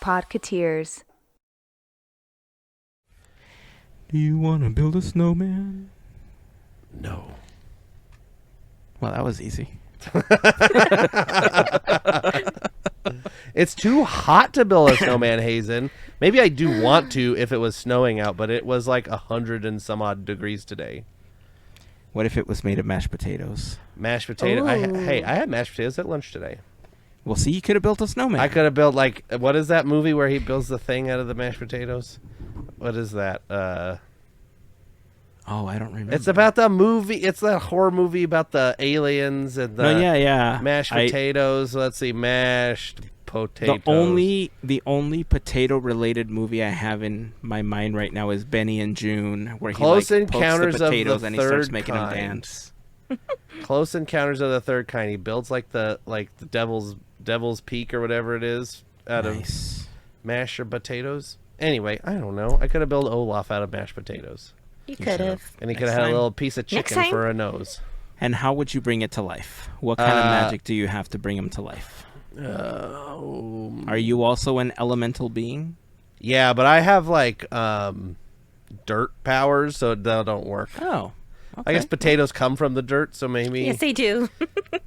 Podketeers. Do you want to build a snowman? No. Well, that was easy. It's too hot to build a snowman, Heyzen. Maybe I do want to if it was snowing out, but it was like 100 and some odd degrees today. What if it was made of mashed potatoes? Mashed potato. I Ooh. had mashed potatoes at lunch today. Well, see, you could have built a snowman. I could have built like, what is that movie where he builds the thing out of the mashed potatoes? What is that? Oh, I don't remember. It's about the movie. It's that horror movie about the aliens and the yeah. mashed potatoes. Let's see, mashed potatoes. The only potato related movie I have in my mind right now is Benny and June, where Close he pokes Encounters the of potatoes the and he starts Third making them Kind. dance. Close Encounters of the Third Kind. He builds like the Devil's Peak or whatever it is out of mashed potatoes. Anyway, I don't know. I could have built Olaf out of mashed potatoes. You could have. And he could have had a little piece of chicken for a nose. And how would you bring it to life? What kind of magic do you have to bring him to life? Are you also an elemental being? Yeah, but I have like dirt powers, so that don't work. Oh. Okay. I guess potatoes come from the dirt, so maybe Yes, they do.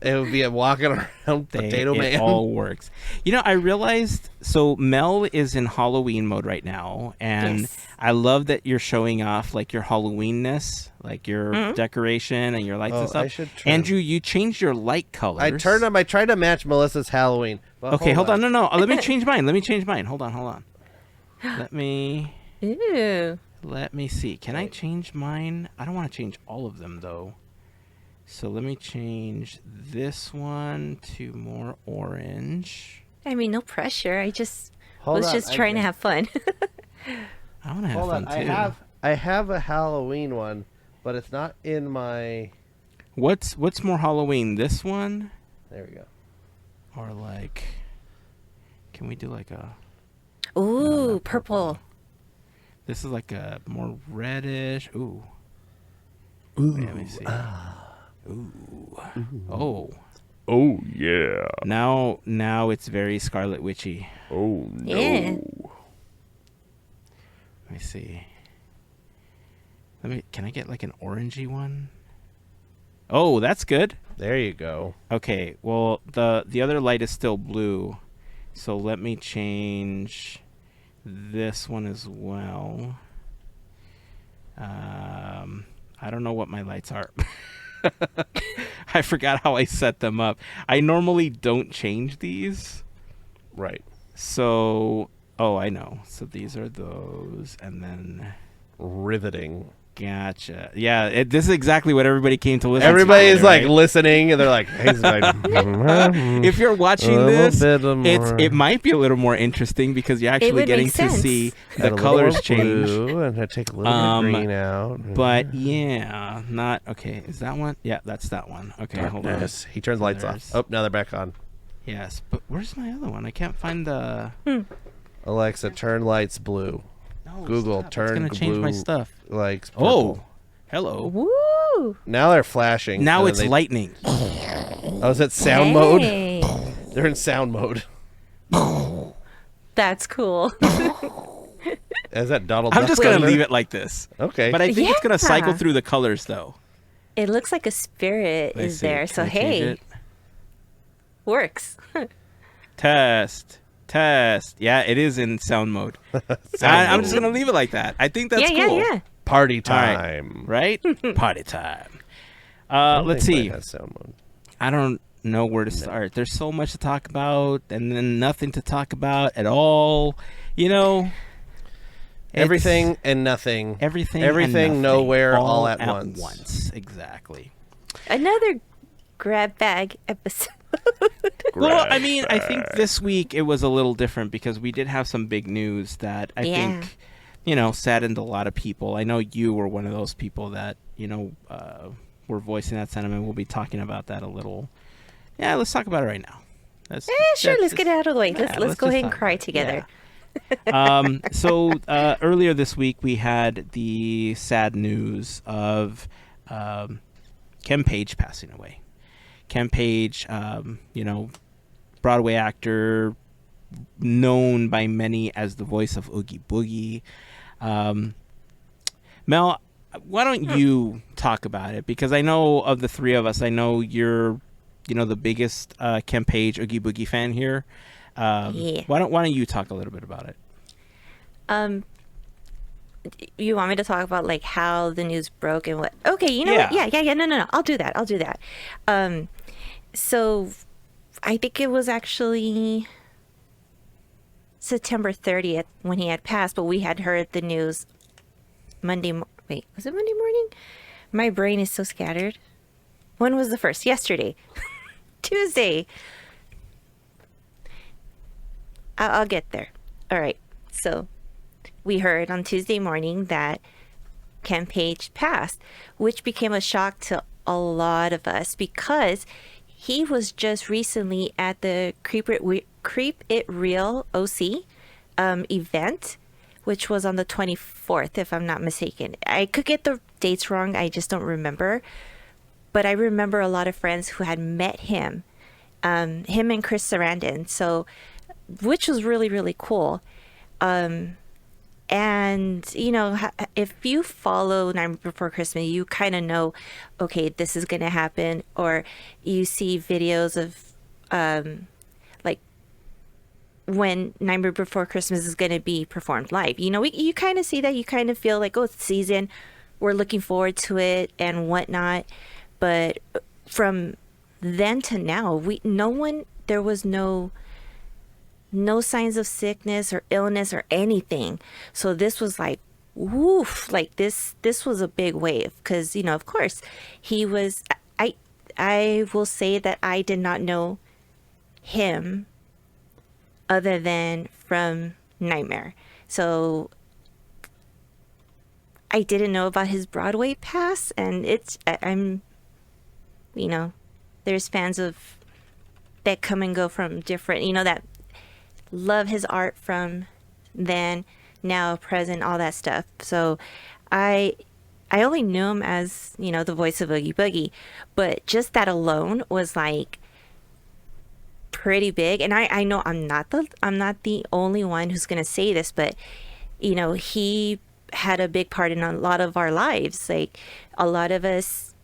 it would be a walking around potato man. It all works. You know, I realized, so Mel is in Halloween mode right now, and Yes. I love that you're showing off like your Halloweenness, like your decoration and your lights and stuff. I should turn. Andrew, you changed your light colors. I turned them. I tried to match Melissa's Halloween. But Okay, hold on. No. Let me change mine. Hold on. Let me Ooh. see. Can I change mine? I don't want to change all of them, though. So let me change this one to more orange. I mean, no pressure. I Hold was on, just trying to have fun. I want to have Hold fun, on. too. I have a Halloween one, but it's not in my. What's more Halloween? This one? There we go. Or like, can we do like a... Ooh, not purple. This is like a more reddish. Ooh. Wait, let me see. Ooh. Oh. Oh, yeah. Now it's very Scarlet Witchy. Oh, no. Yeah. Let me see. Can I get like an orangey one? Oh, that's good. There you go. Okay, well, the other light is still blue. So let me change this one as well. I don't know what my lights are. I forgot how I set them up. I normally don't change these. Right. So, I know. So these are those, and then... Riveting. Gotcha. Yeah, this is exactly what everybody came to listen Everybody to. is like listening, and they're like, hey, If you're watching A this, little bit more. it might be a little more interesting because you're actually would getting make to sense. see Add the a little colors more change. blue, and I take a little bit of green out. But yeah, not okay. Is that one? Yeah, that's that one. Okay, hold on. Yes, he turns lights off. Oh, now they're back on. Yes, but where's my other one? I can't find the. Alexa, turn lights blue. No, Google, stop. turn It's gonna change my blue stuff. Lights purple. Oh, hello. Woo! Now they're flashing. Now and it's then lightning. Oh, is it sound mode? Hey. They're in sound mode. That's cool. Is that Donald I'm Duck just gonna thunder? leave it like this. Okay. But I think it's gonna cycle Yeah. through the colors though. It looks like a spirit Let's is see. there. Can So, I change hey, it? works. Test. Yeah, it is in sound mode. I'm just gonna leave it like that. I think that's cool. Yeah. Party All right. time. Right? Party time. I don't Let's think see. mine has sound mode. I don't know where to start. There's so much to talk about, and then nothing to talk about at all. You know, Everything and nothing. everything, and Everything, nothing, nowhere, all at once. Exactly. Another grab bag episode. Well, I mean, I think this week it was a little different because we did have some big news that I think, saddened a lot of people. I know you were one of those people that, were voicing that sentiment. We'll be talking about that a little. Yeah, let's talk about it right now. Sure, let's get it out of the way. Yeah, Let's go just ahead and talk cry about it. together. Yeah. So earlier this week we had the sad news of Ken Page passing away. Ken Page, Broadway actor, known by many as the voice of Oogie Boogie. Mel, why don't you talk about it? Because I know of the three of us, I know you're, the biggest Campage Oogie Boogie fan here. Yeah. Why don't you talk a little bit about it? You want me to talk about like how the news broke and what? Okay, you know what? Yeah. No. I'll do that. So I think it was actually September 30th when he had passed, but we had heard the news Monday. Wait, was it Monday morning? My brain is so scattered. When was the first? Yesterday. Tuesday. I'll get there. All right. So we heard on Tuesday morning that Campage passed, which became a shock to a lot of us because he was just recently at the Creep It Real OC event, which was on the 24th, if I'm not mistaken. I could get the dates wrong. I just don't remember. But I remember a lot of friends who had met him, him and Chris Sarandon. So, which was really, really cool. And, if you follow Nightmare Before Christmas, you kind of know, okay, this is going to happen. Or you see videos of, like, when Nightmare Before Christmas is going to be performed live. You kind of see that. You kind of feel like, oh, it's season. We're looking forward to it and whatnot. But from then to now, there was no signs of sickness or illness or anything. So this was like, woof, like this was a big wave. Because, of course, he was, I will say that I did not know him other than from Nightmare. So I didn't know about his Broadway pass, and there's fans of that come and go from different, that love his art from then, now, present, all that stuff. So I only knew him as, the voice of Oogie Boogie, but just that alone was like pretty big. And I know I'm not the only one who's going to say this, but he had a big part in a lot of our lives. Like, a lot of us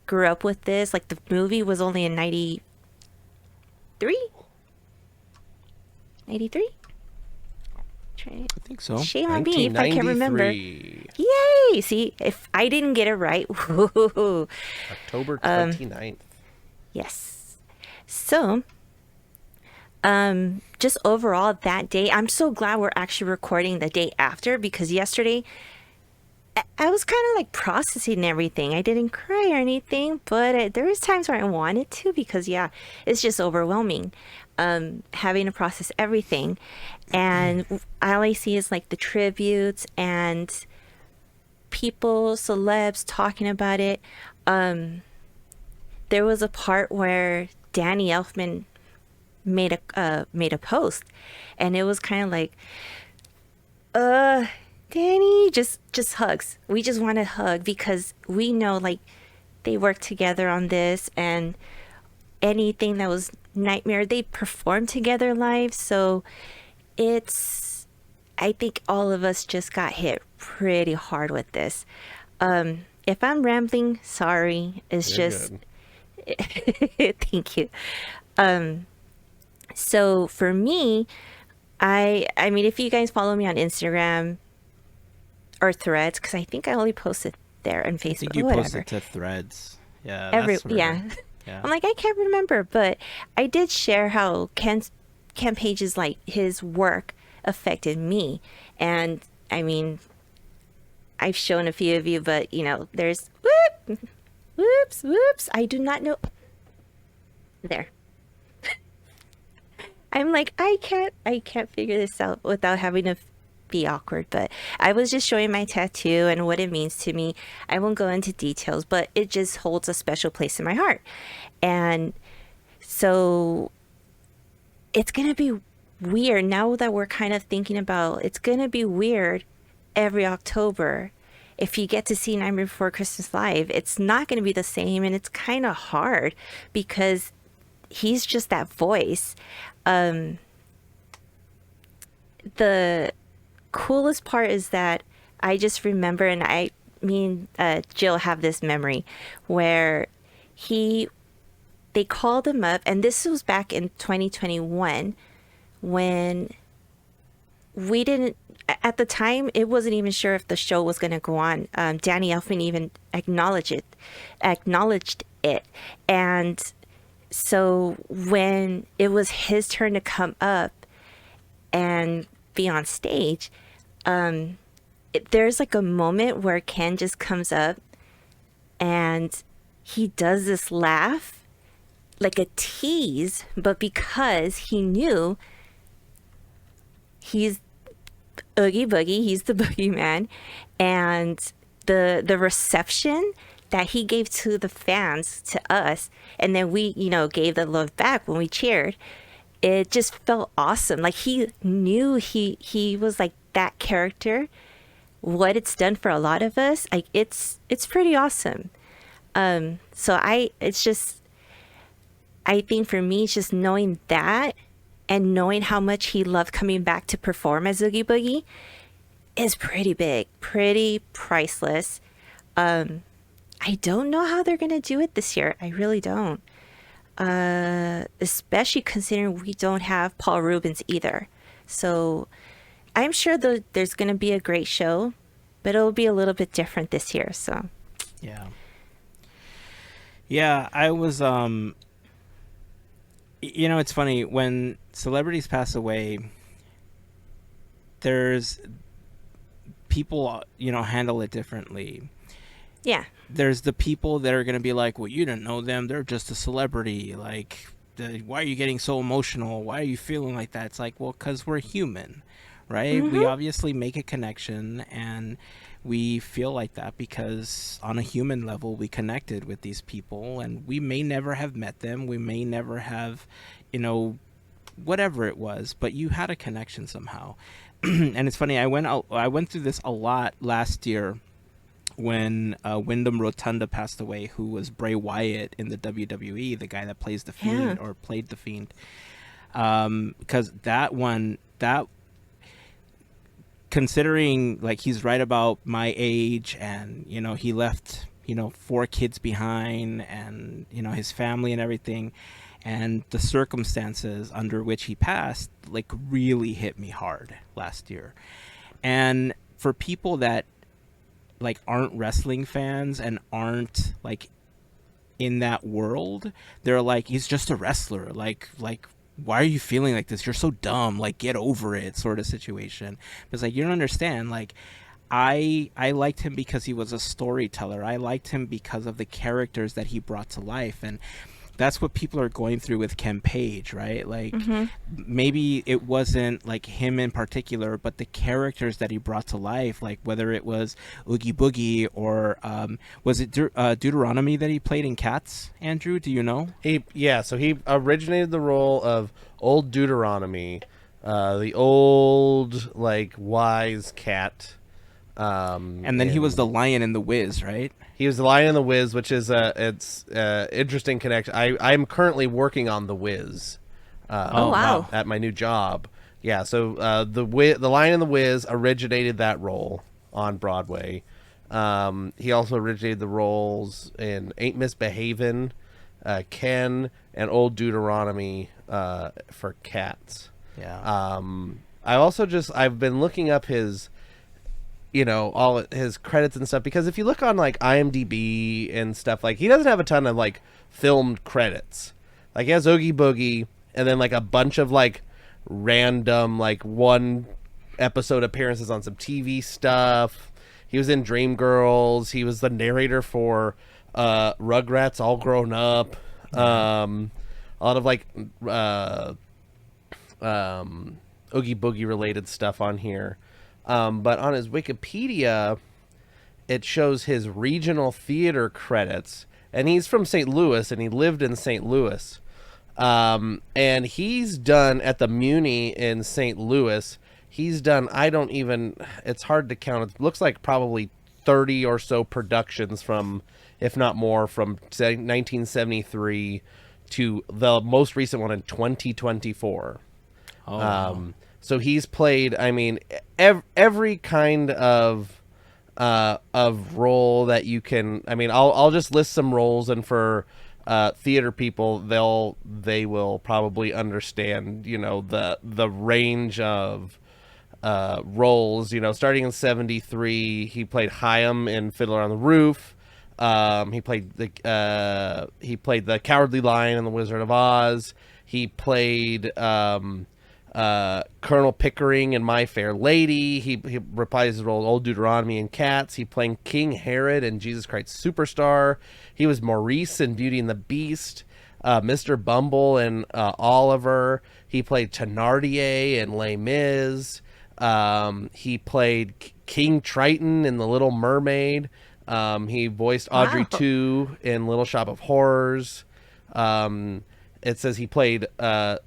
grew up with this. Like, the movie was only in 93. I think so. Shame on me if I can't remember. Yay! See, if I didn't get it right. October 29th. Yes. So, just overall that day, I'm so glad we're actually recording the day after, because yesterday I was kind of like processing everything. I didn't cry or anything, but there was times where I wanted to, because it's just overwhelming. Having to process everything, and all I see is like the tributes and people, celebs talking about it. There was a part where Danny Elfman made a post, and it was kind of like, Danny, just hugs. We just want to hug, because we know like they worked together on this, and anything that was Nightmare, they performed together live. So I think all of us just got hit pretty hard with this. If I'm rambling, sorry. It's You're just thank you. So for me, I mean, if you guys follow me on Instagram or Threads, because I think I only posted there on Facebook. I think you whatever. posted to Threads. Yeah. Yeah. I'm like, I can't remember, but I did share how Campage's like his work affected me. And I mean, I've shown a few of you, but there's whoops. I do not know. There. I'm like, I can't figure this out without having to be awkward, but I was just showing my tattoo and what it means to me. I won't go into details, but it just holds a special place in my heart. And so it's going to be weird now that we're kind of thinking about, it's going to be weird every October. If you get to see Nightmare Before Christmas live, it's not going to be the same, and it's kind of hard because he's just that voice. the coolest part is that I just remember, and me and Jill have this memory where they called him up, and this was back in 2021 when we didn't, at the time, it wasn't even sure if the show was going to go on. Danny Elfman even acknowledged it. And so when it was his turn to come up and be on stage, there's like a moment where Ken just comes up and he does this laugh, like a tease, but because he knew he's Oogie Boogie, he's the boogeyman, and the reception that he gave to the fans, to us, and then we, gave the love back when we cheered, it just felt awesome. Like he knew he was like that character. What it's done for a lot of us, like it's pretty awesome. So I think for me, it's just knowing that and knowing how much he loved coming back to perform as Oogie Boogie is pretty big, pretty priceless. I don't know how they're going to do it this year. I really don't. Especially considering we don't have Paul Rubens either. So I'm sure there's going to be a great show, but it'll be a little bit different this year. So yeah, I was it's funny when celebrities pass away, there's people handle it differently. Yeah, there's the people that are going to be like, well, you didn't know them, they're just a celebrity, like why are you getting so emotional, why are you feeling like that? It's like, well, because we're human, right? We obviously make a connection and we feel like that because on a human level we connected with these people, and we may never have met them, we may never have whatever it was, but you had a connection somehow. And it's funny, I went through this a lot last year when Wyndham Rotunda passed away, who was Bray Wyatt in the WWE, the guy that plays the Fiend or played the Fiend. Because that considering like he's right about my age, and he left 4 kids behind, and his family and everything, and the circumstances under which he passed like really hit me hard last year. And for people that like aren't wrestling fans and aren't like in that world, they're like, he's just a wrestler, like why are you feeling like this? You're so dumb, like get over it, sort of situation. It's like, you don't understand, like I liked him because he was a storyteller. I liked him because of the characters that he brought to life, and that's what people are going through with Ken Page, right? Like maybe it wasn't like him in particular, but the characters that he brought to life, like whether it was Oogie Boogie or was it Deuteronomy that he played in Cats, Andrew? Do you know? So he originated the role of old Deuteronomy, the old like wise cat. And then he was the lion in The Wiz, right? He was the lion in The Wiz, which is it's interesting connection. I'm currently working on The Wiz. wow! At my new job. Yeah, so the lion in The Wiz originated that role on Broadway. He also originated the roles in Ain't Misbehavin', Ken, and Old Deuteronomy for Cats. Yeah. I've been looking up his all his credits and stuff, because if you look on like IMDb and stuff, like he doesn't have a ton of like filmed credits. Like he has Oogie Boogie and then like a bunch of like random like one episode appearances on some TV stuff. He was in Dreamgirls. He was the narrator for Rugrats All Grown Up. A lot of like Oogie Boogie related stuff on here. But on his Wikipedia, it shows his regional theater credits, and he's from St. Louis, and he lived in St. Louis. And he's done at the Muni in St. Louis. He's done, it's hard to count. It looks like probably 30 or so productions from, if not more, from 1973 to the most recent one in 2024. Oh, wow. So he's played, I mean, every kind of role that you can. I mean, I'll just list some roles, and for theater people, they will probably understand, you know, the range of roles. You know, starting in '73, he played Chaim in Fiddler on the Roof. He played the Cowardly Lion in The Wizard of Oz. He played Colonel Pickering in My Fair Lady. He reprised his role Old Deuteronomy in Cats. He played King Herod in Jesus Christ Superstar. He was Maurice in Beauty and the Beast. Mr. Bumble in Oliver. He played Thénardier in Les Mis. He played King Triton in The Little Mermaid. He voiced Audrey II in Little Shop of Horrors. It says he played the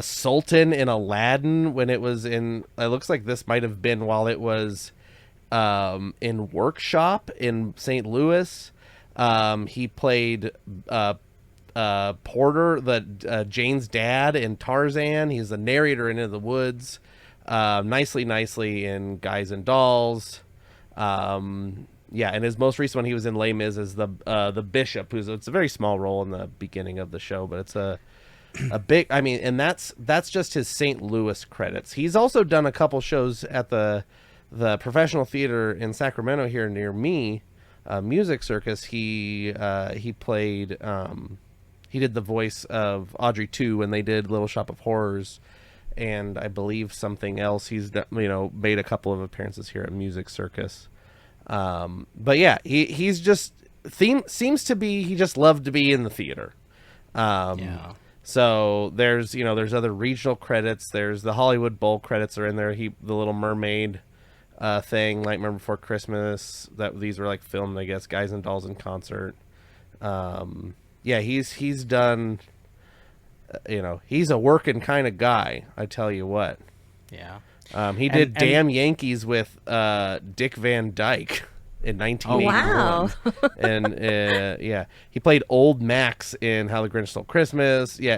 Sultan in Aladdin when it was in. It looks like this might have been while it was in Workshop in St. Louis. He played Porter, Jane's dad in Tarzan. He's the narrator in Into the Woods. Nicely in Guys and Dolls. Yeah, and his most recent one, he was in Les Mis as the bishop. It's a very small role in the beginning of the show, but it's a big. I mean, and that's just his St. Louis credits. He's also done a couple shows at the professional theater in Sacramento here near me, Music Circus. He played. He did the voice of Audrey II when they did Little Shop of Horrors, and I believe something else. He's made a couple of appearances here at Music Circus. But yeah, he's just seems to be, he just loved to be in the theater. Yeah. So there's other regional credits. There's the Hollywood Bowl credits are in there. The Little Mermaid thing, Nightmare Before Christmas. These were like filmed, I guess, Guys and Dolls in Concert. Yeah, he's done. He's a working kind of guy. I tell you what. Yeah. He did Damn Yankees with Dick Van Dyke in 1981. Oh, wow. And yeah, he played Old Max in How the Grinch Stole Christmas. Yeah,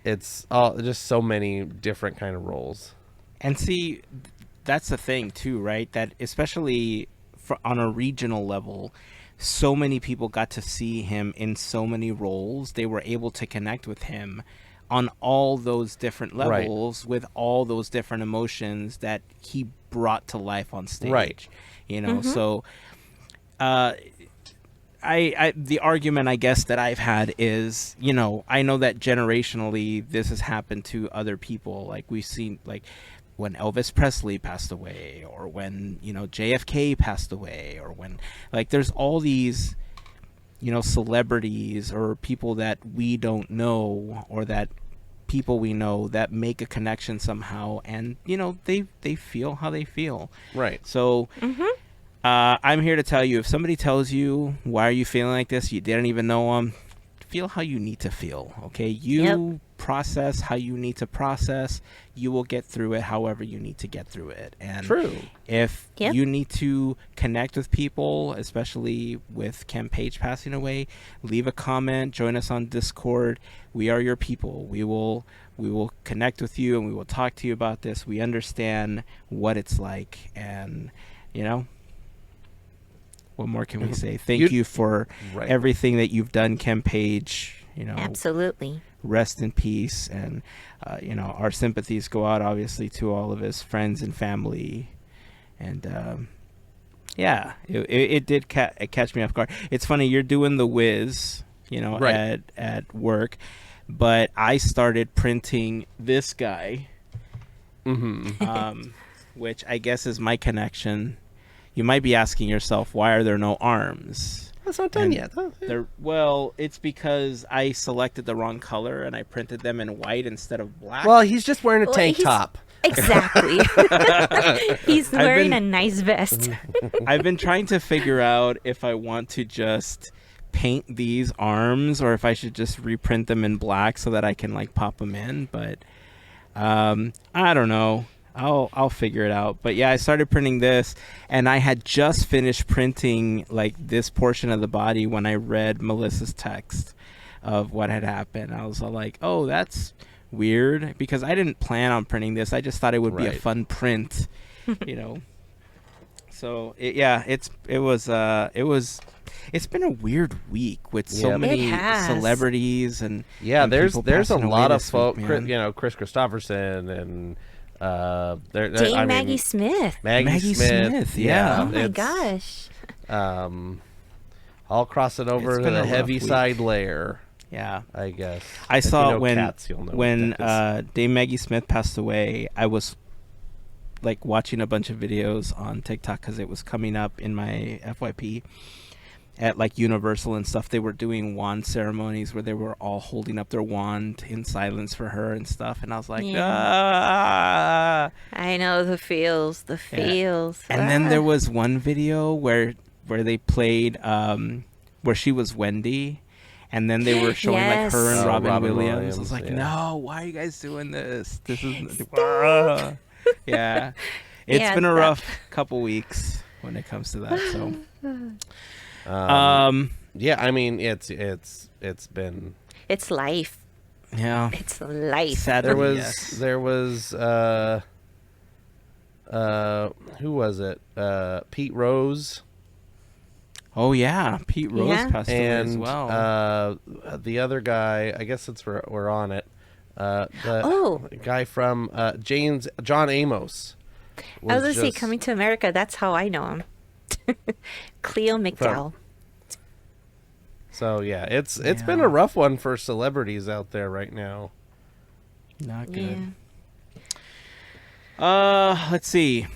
it's all just so many different kind of roles. And see, that's the thing too, right? That especially on a regional level, so many people got to see him in so many roles. They were able to connect with him on all those different levels, right, with all those different emotions that he brought to life on stage. Right. So I the argument, I guess, that I've had is, I know that generationally this has happened to other people. Like we've seen, like when Elvis Presley passed away, or when, JFK passed away, or when, like, there's all these, celebrities or people that we don't know, or that people we know that make a connection somehow, and they feel how they feel. Right. So I'm here to tell you, if somebody tells you, why are you feeling like this, you didn't even know them, feel how you need to feel. Okay, you process how you need to process. You will get through it however you need to get through it. And true. If you need to connect with people, especially with Ken Page passing away, leave a comment, join us on Discord. We are your people. We will connect with you, and we will talk to you about this. We understand what it's like, and what more can we say? Thank you for everything that you've done, Ken Page. Absolutely. Rest in peace, and our sympathies go out obviously to all of his friends and family. And it did catch me off guard. It's funny, you're doing the Wiz, at work, but I started printing this guy, which I guess is my connection. You might be asking yourself, why are there no arms? That's not done yet. Huh? Well, it's because I selected the wrong color and I printed them in white instead of black. Well, he's just wearing a tank top. Exactly. He's wearing a nice vest. I've been trying to figure out if I want to just paint these arms or if I should just reprint them in black so that I can pop them in. But I don't know. I'll figure it out. But yeah, I started printing this, and I had just finished printing this portion of the body when I read Melissa's text of what had happened. I was all like, oh, that's weird because I didn't plan on printing this. I just thought it would be a fun print, you know. So it's been a weird week with so many celebrities and there's a lot of folk, you know, Chris Christopherson and Maggie Smith. Maggie Smith, yeah. Oh my gosh. All crossing over to the heavy side layer. Yeah, I guess. I saw when Cats, Dame Maggie Smith passed away. I was like watching a bunch of videos on TikTok because it was coming up in my FYP at like Universal and stuff. They were doing wand ceremonies where they were all holding up their wand in silence for her and stuff. And I was like, ah. I know the feels. And then there was one video where they played where she was Wendy. And then they were showing like her and Robin Williams. I was like, no, why are you guys doing this? This is yeah. It's been a rough couple weeks when it comes to that. So yeah, I mean it's been life. Yeah. It's life. Sadly, there was who was it? Pete Rose. Oh yeah, Pete Rose passed away as well. The other guy, I guess since we're on it, the guy from John Amos. I was gonna say Coming to America. That's how I know him. Cleo McDowell. So yeah, it's been a rough one for celebrities out there right now. Not good. Yeah. Let's see.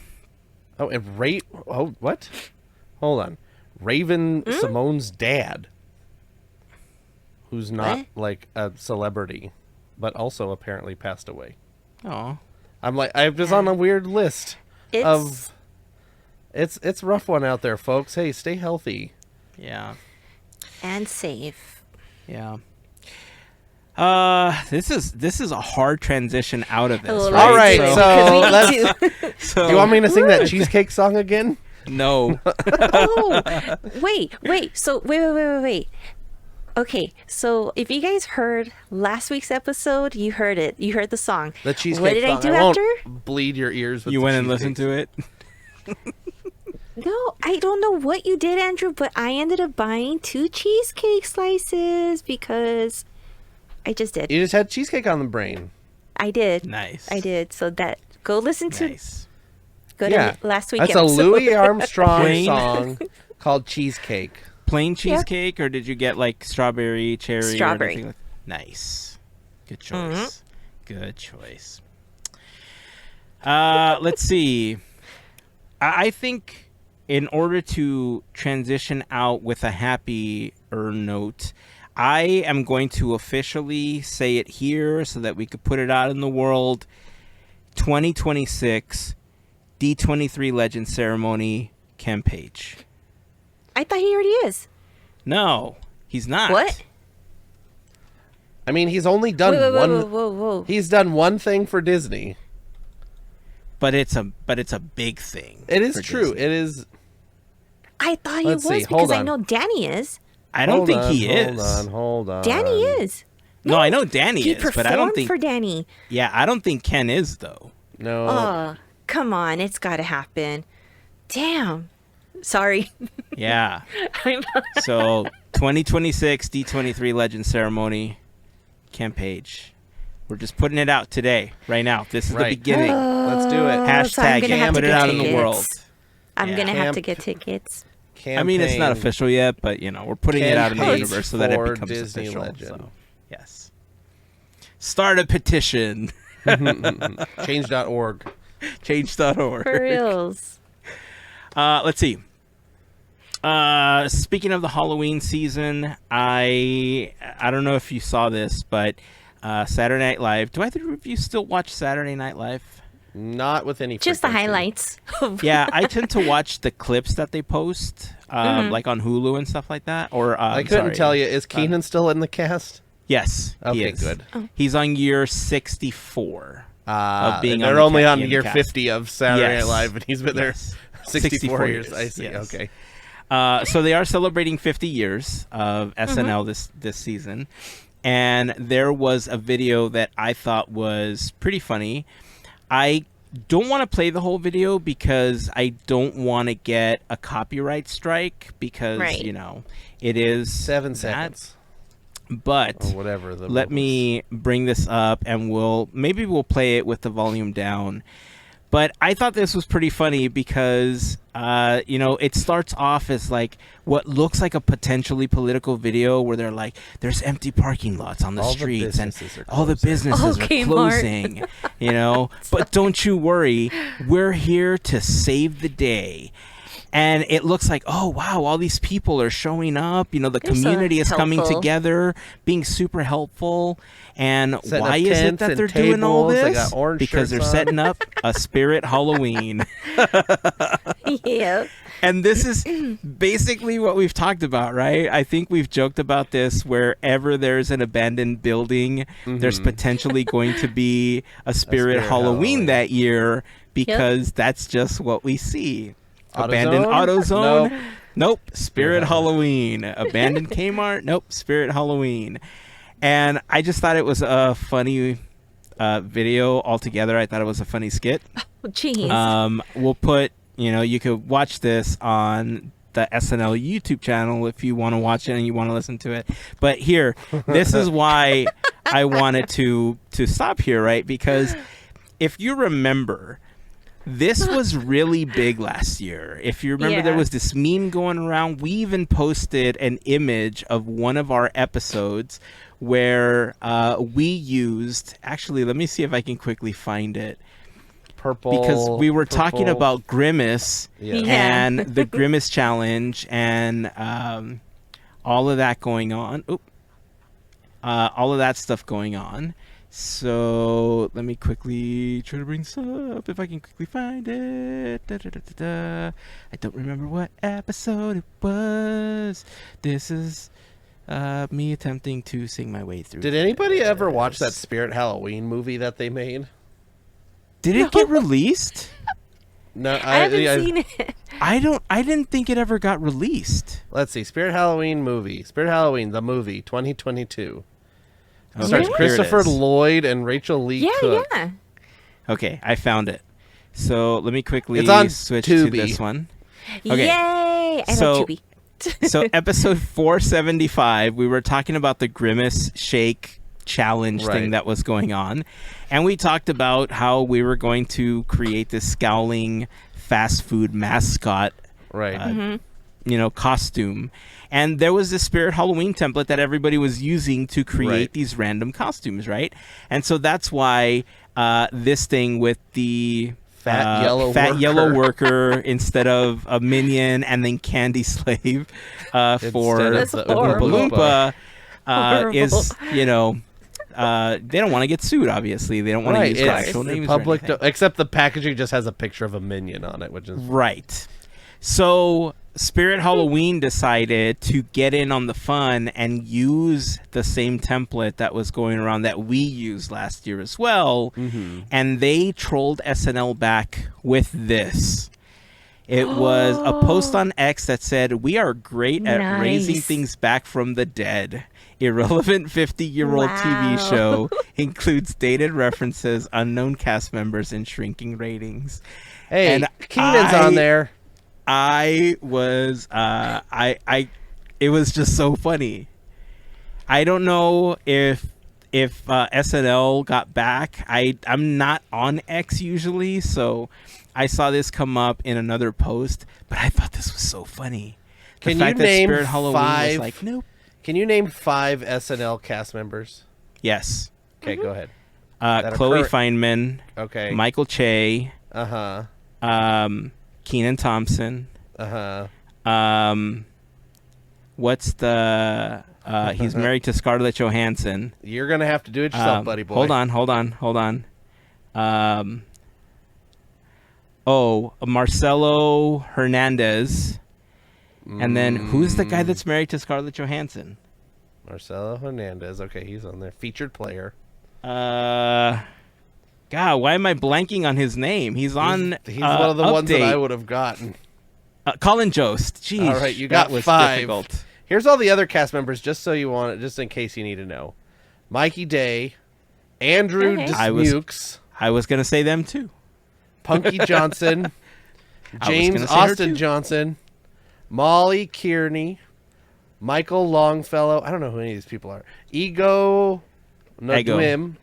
Oh, and what? Hold on. Raven Simone's dad, who's not like a celebrity, but also apparently passed away. Oh, I'm just on a weird list of. It's a rough one out there, folks. Hey, stay healthy. Yeah. And safe. Yeah. This is a hard transition out of this. All right, so do you want me to sing that cheesecake song again? No. Wait. So wait. Okay, so if you guys heard last week's episode, you heard it. You heard the song. The cheesecake What did song. I do I after? Won't bleed your ears with you the went and listened to it? No, I don't know what you did, Andrew, but I ended up buying 2 cheesecake slices because I just did. You just had cheesecake on the brain. I did. Nice. I did. So go listen to Go to last week's That's episode. a Louis Armstrong song called Cheesecake. Plain cheesecake, or did you get like strawberry, cherry? Strawberry. Or anything nice. Good choice. Good choice. Let's see. I think in order to transition out with a happier note, I am going to officially say it here so that we could put it out in the world. 2026 D23 Legend Ceremony, Ken Page. I thought he already is. No, he's not. What? I mean, he's only done Whoa. He's done one thing for Disney. But it's a big thing. It is true. Disney. It is. I thought he was because I know Danny is. I don't think he is. Hold on. Danny is. No, I know Danny he is, but I don't think for Danny. Yeah, I don't think Ken is though. No. Oh, come on, it's got to happen. Damn. Sorry. Yeah. So 2026 D23 Legend Ceremony, Ken Page. We're just putting it out today, right now. This is the beginning. Let's do it. Hashtag so put it out in the world. I'm gonna have to get tickets. I mean, it's not official yet, but we're putting it out in the universe so that it becomes Disney official. Legend. So, yes. Start a petition. Change.org. Change.org. For reals. Let's see. Speaking of the Halloween season, I don't know if you saw this, but Saturday Night Live. Do either of you still watch Saturday Night Live? Not with any Just the frequency. highlights. Yeah, I tend to watch the clips that they post, like on Hulu and stuff like that. Or I couldn't tell you. Is Keenan still in the cast? Yes, he Okay, is. good. He's on year 64 of being. They're only on year 50 of Saturday Night Live, and he's been there 64 years. I see. Yes. Okay. So they are celebrating 50 years of SNL this season, and there was a video that I thought was pretty funny. I don't want to play the whole video because I don't want to get a copyright strike because, Right. it is 7 that. seconds. But Or whatever. let me bring this up and maybe we'll play it with the volume down. But I thought this was pretty funny because, it starts off as like what looks like a potentially political video where they're like, there's empty parking lots on the All the streets and businesses are all the closing. businesses are Kmart. closing, But don't you worry, we're here to save the day. And it looks like, oh, wow, all these people are showing up. The so community is coming helpful. together, being super helpful. And Setting why up is it tents that and they're doing all tables. They this? got orange Because they're shirts on. setting up a spirit Halloween. Yeah. And this is basically what we've talked about, right? I think we've joked about this wherever there's an abandoned building, there's potentially going to be a spirit Halloween that year because that's just what we see. Abandoned AutoZone? Nope. Spirit Halloween. Abandoned Kmart? Nope. Spirit Halloween. And I just thought it was a funny video altogether. I thought it was a funny skit. Oh, jeez. We'll put, you could watch this on the SNL YouTube channel if you want to watch it and you want to listen to it. But here, this is why I wanted to stop here, right? Because if you remember, this was really big last year. If you remember, there was this meme going around. We even posted an image of one of our episodes where we used... Actually, let me see if I can quickly find it. Purple. Because we were talking about Grimace Yeah. and the Grimace challenge and all of that going on. All of that stuff going on. So let me quickly try to bring this up if I can quickly find it. I don't remember what episode it was. This is me attempting to sing my way through. Did anybody ever watch that Spirit Halloween movie that they made? Did it get released? No, I haven't seen it. I didn't think it ever got released. Let's see. Spirit Halloween movie. Spirit Halloween, the movie, 2022. Okay, Starts here it Christopher is. Lloyd and Rachel Lee Cook. Yeah. Okay, I found it. So let me quickly It's on switch Tubi. to this one. Okay. Yay! I So- love Tubi. So episode 475, we were talking about the Grimace Shake challenge Right. thing that was going on. And we talked about how we were going to create this scowling fast food mascot Right. costume. And there was this Spirit Halloween template that everybody was using to create Right. these random costumes, right? And so that's why this thing with the Fat yellow yellow worker. worker instead of a minion and then Candy Slave for Instead That's of the horrible. Oompa Loompa Horrible. is, they don't want to get sued, obviously. They don't want Right. to use their It's actual names or public, anything. except the packaging just has a picture of a minion on it, which is Right. So Spirit Halloween decided to get in on the fun and use the same template that was going around that we used last year as well. And they trolled SNL back with this. It was a post on X that said, "We are great at raising Nice. things back from the dead. Irrelevant 50-year-old TV Wow. show includes dated references, unknown cast members, and shrinking ratings." Hey, And Keenan's I- on there. I was it was just so funny. I don't know if SNL got back. I'm not on X usually, so I saw this come up in another post, but I thought this was so funny. The Can fact you that name Spirit Halloween five? was like, nope. Can you name 5 SNL cast members? Yes. Okay, go ahead. are Chloe current- Feynman, Okay. Michael Che, Uh huh. Keenan Thompson. Uh huh. What's the he's married to Scarlett Johansson. You're gonna have to do it yourself, buddy boy. Hold on. Marcelo Hernandez. And then who's the guy that's married to Scarlett Johansson? Marcelo Hernandez. Okay, he's on there. Featured player. God, why am I blanking on his name? He's on He's one of the ones that I Update. would have gotten. Colin Jost. Jeez. All right, you that got was 5. difficult. Here's all the other cast members, just so you want it, just in case you need to know. Mikey Day, Andrew Okay. Dismukes, I was gonna say them too. Punky Johnson, James gonna say her Austin too. Johnson, Molly Kearney, Michael Longfellow. I don't know who any of these people are. Ego Nwadwim.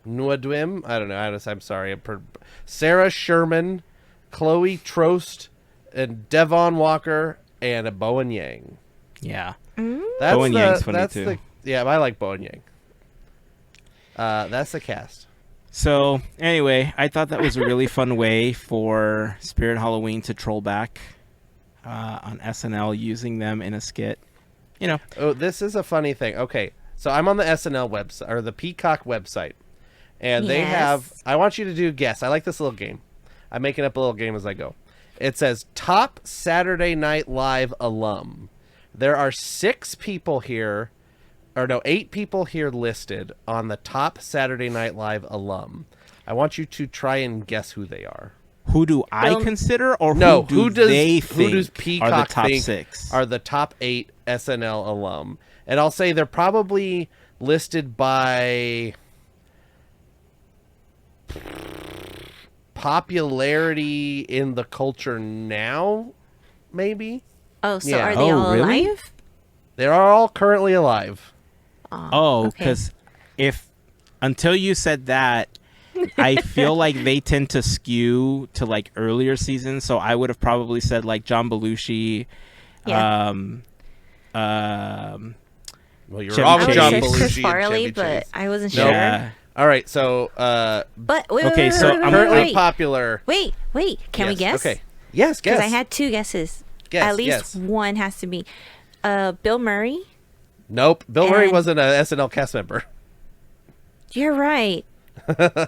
Nwadwim. I don't know. I'm sorry. Sarah Sherman, Chloe Trost, and Devon Walker, and a Bowen Yang. Yeah. That's Bowen Yang's funny too. Yeah, I like Bowen Yang. That's the cast. So anyway, I thought that was a really fun way for Spirit Halloween to troll back on SNL using them in a skit. You know. Oh, this is a funny thing. Okay, so I'm on the SNL website or the Peacock website, and they have. I want you to do guess. I like this little game. I'm making up a little game as I go. It says top Saturday Night Live alum. There are 6 people here, or no, 8 people here listed on the top Saturday Night Live alum. I want you to try and guess who they are. Who do I consider, or No, who do they think who does Peacock are the top think 6? Are the top 8 SNL alum? And I'll say they're probably listed by popularity in the culture now, maybe. Oh, so Yeah. are they Oh, all really? alive? They are all currently alive. Oh, okay. because until you said that, I feel like they tend to skew to like earlier seasons. So I would have probably said like John Belushi. Yeah. Well, you're Chevy wrong with Chase. John I said Belushi Chris and Farley, Chevy but Chase. I wasn't Nope. sure. Yeah. All right, so But wait, Okay, wait, so wait, wait, I'm currently wait, popular. wait. Can we Yes, guess? Okay. Yes, guess. Because I had 2 guesses. Guess, At least yes. one has to be. Bill Murray. Nope. Bill Murray And- wasn't an SNL cast member. You're right.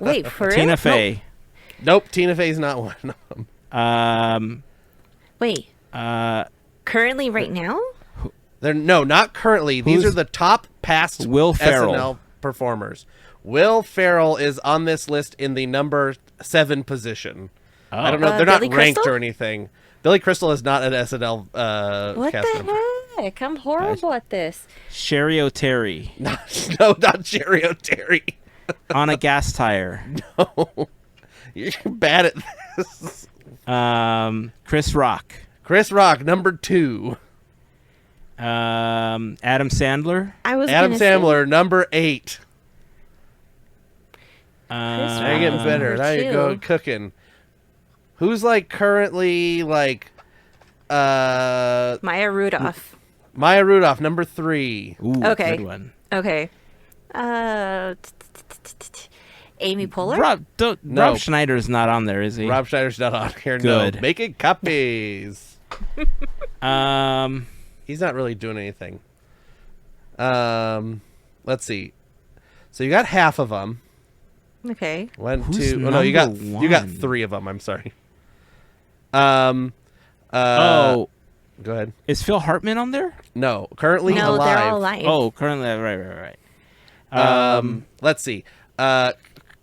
Wait, for Tina real? Fey. Nope. Tina Fey's not one of them. No. Wait. Currently, right now? They're not currently. These Who's- are the top past Will Ferrell. SNL performers. Will Ferrell is on this list in the number 7 position. I don't know. They're not Billy ranked Crystal? or anything. Billy Crystal is not an SNL What cast member. the heck? I'm horrible at this. Sherry O'Terry. No, not Jerry O'Terry. On a gas tire. You're bad at this. Chris Rock. Chris Rock, number 2. Adam Sandler. I was Adam gonna say Sandler, number 8. Chris Now you're Rock getting is better. number Now you go 2. cooking. Who's like currently like Maya Rudolph. Maya Rudolph, number 3. Ooh, Okay. good one. Okay. Amy Poehler. Rob Schneider's not on there, is he? Rob Schneider's not on here. Good. No, making copies. Um, He's not really doing anything. Let's see. So you got half of them. Okay. 1, Who's 2. Oh no, you got number 3 of them. I'm sorry. oh, Go ahead. is Phil Hartman on there? No, currently No, alive. they're all alive. Oh, currently, right. Let's see.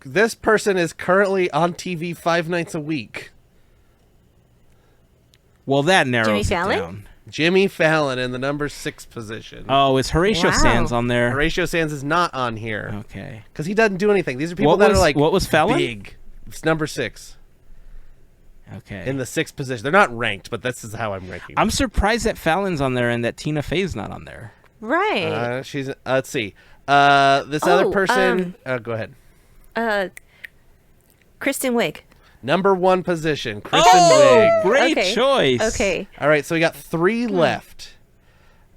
This person is currently on TV 5 nights a week. Well, that narrows Jimmy it Fallon? down. Jimmy Fallon in the number 6 position. Oh, is Horatio Wow. Sands on there? Horatio Sands is not on here Okay. because he doesn't do anything. These are people What that was- are like what was Fallon? big. It's number 6 Okay. in the 6th position. They're not ranked, but this is how I'm ranking. I'm surprised that Fallon's on there and that Tina Fey's not on there. Right. She's. Let's see. This other Oh, person. Go ahead. Kristen Wiig. Number 1 position, Kristen Oh, Wiig. great Okay. choice. Okay. All right, so we got 3 left.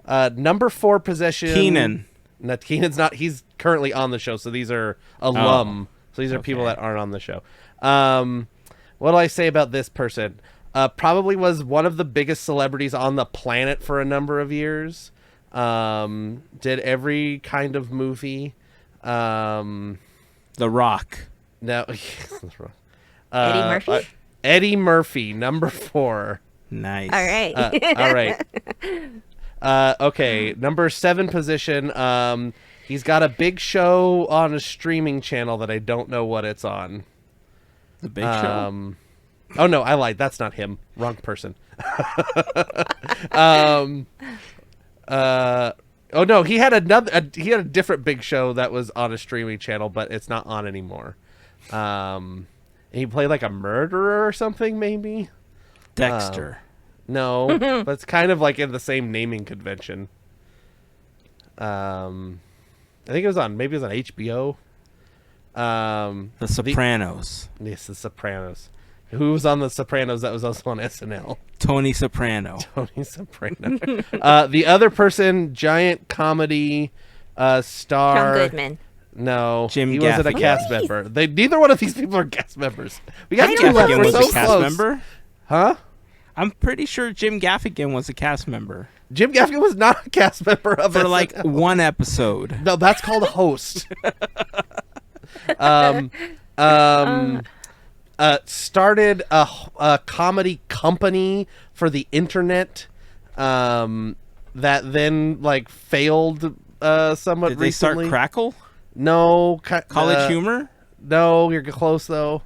Number 4 position. Keenan. No, Keenan's not. He's currently on the show, so these are alum. So these are people Okay. that aren't on the show. What do I say about this person? Probably was one of the biggest celebrities on the planet for a number of years. Did every kind of movie. The Rock. No, Eddie Murphy? Eddie Murphy, number 4. Nice. All right. All right. Okay, number 7 position. He's got a big show on a streaming channel that I don't know what it's on. The Big Show. Oh no, I lied. That's not him. Wrong person. Oh no, he had he had a different big show that was on a streaming channel, but it's not on anymore. He played like a murderer or something, maybe. Dexter. No, but it's kind of like in the same naming convention. I think it was on HBO. The Sopranos. Yes, The Sopranos. Who was on The Sopranos that was also on SNL? Tony Soprano. Tony Soprano. The other person, giant comedy star. John Goodman. No, Jim he wasn't a Gaffigan. cast member. Neither one of these people are cast members. We got two left. Gaffigan We're was so a cast close. member? Huh? I'm pretty sure Jim Gaffigan was a cast member. Jim Gaffigan was not a cast member of For SNL. like one episode. No, that's called a host. Started a comedy company for the internet that then like failed somewhat Did they recently. start Crackle? No. College Humor? No, you're close though.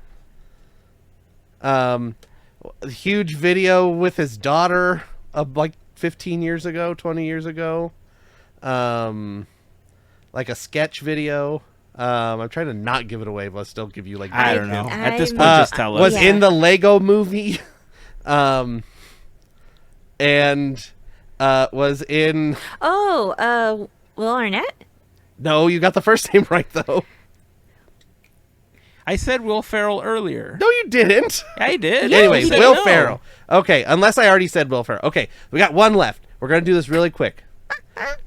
Huge video with his daughter of like 15 years ago, 20 years ago. Like a sketch video. I'm trying to not give it away, but I'll still give you like. I don't know. At this point, I'm- just tell us. Was Yeah. in the Lego movie, and was in. Oh, Will Arnett? No, you got the first name right though. I said Will Ferrell earlier. No, you didn't. I did. Anyway, I said Will no. Ferrell. Okay, unless I already said Will Ferrell. Okay, we got one left. We're gonna do this really quick.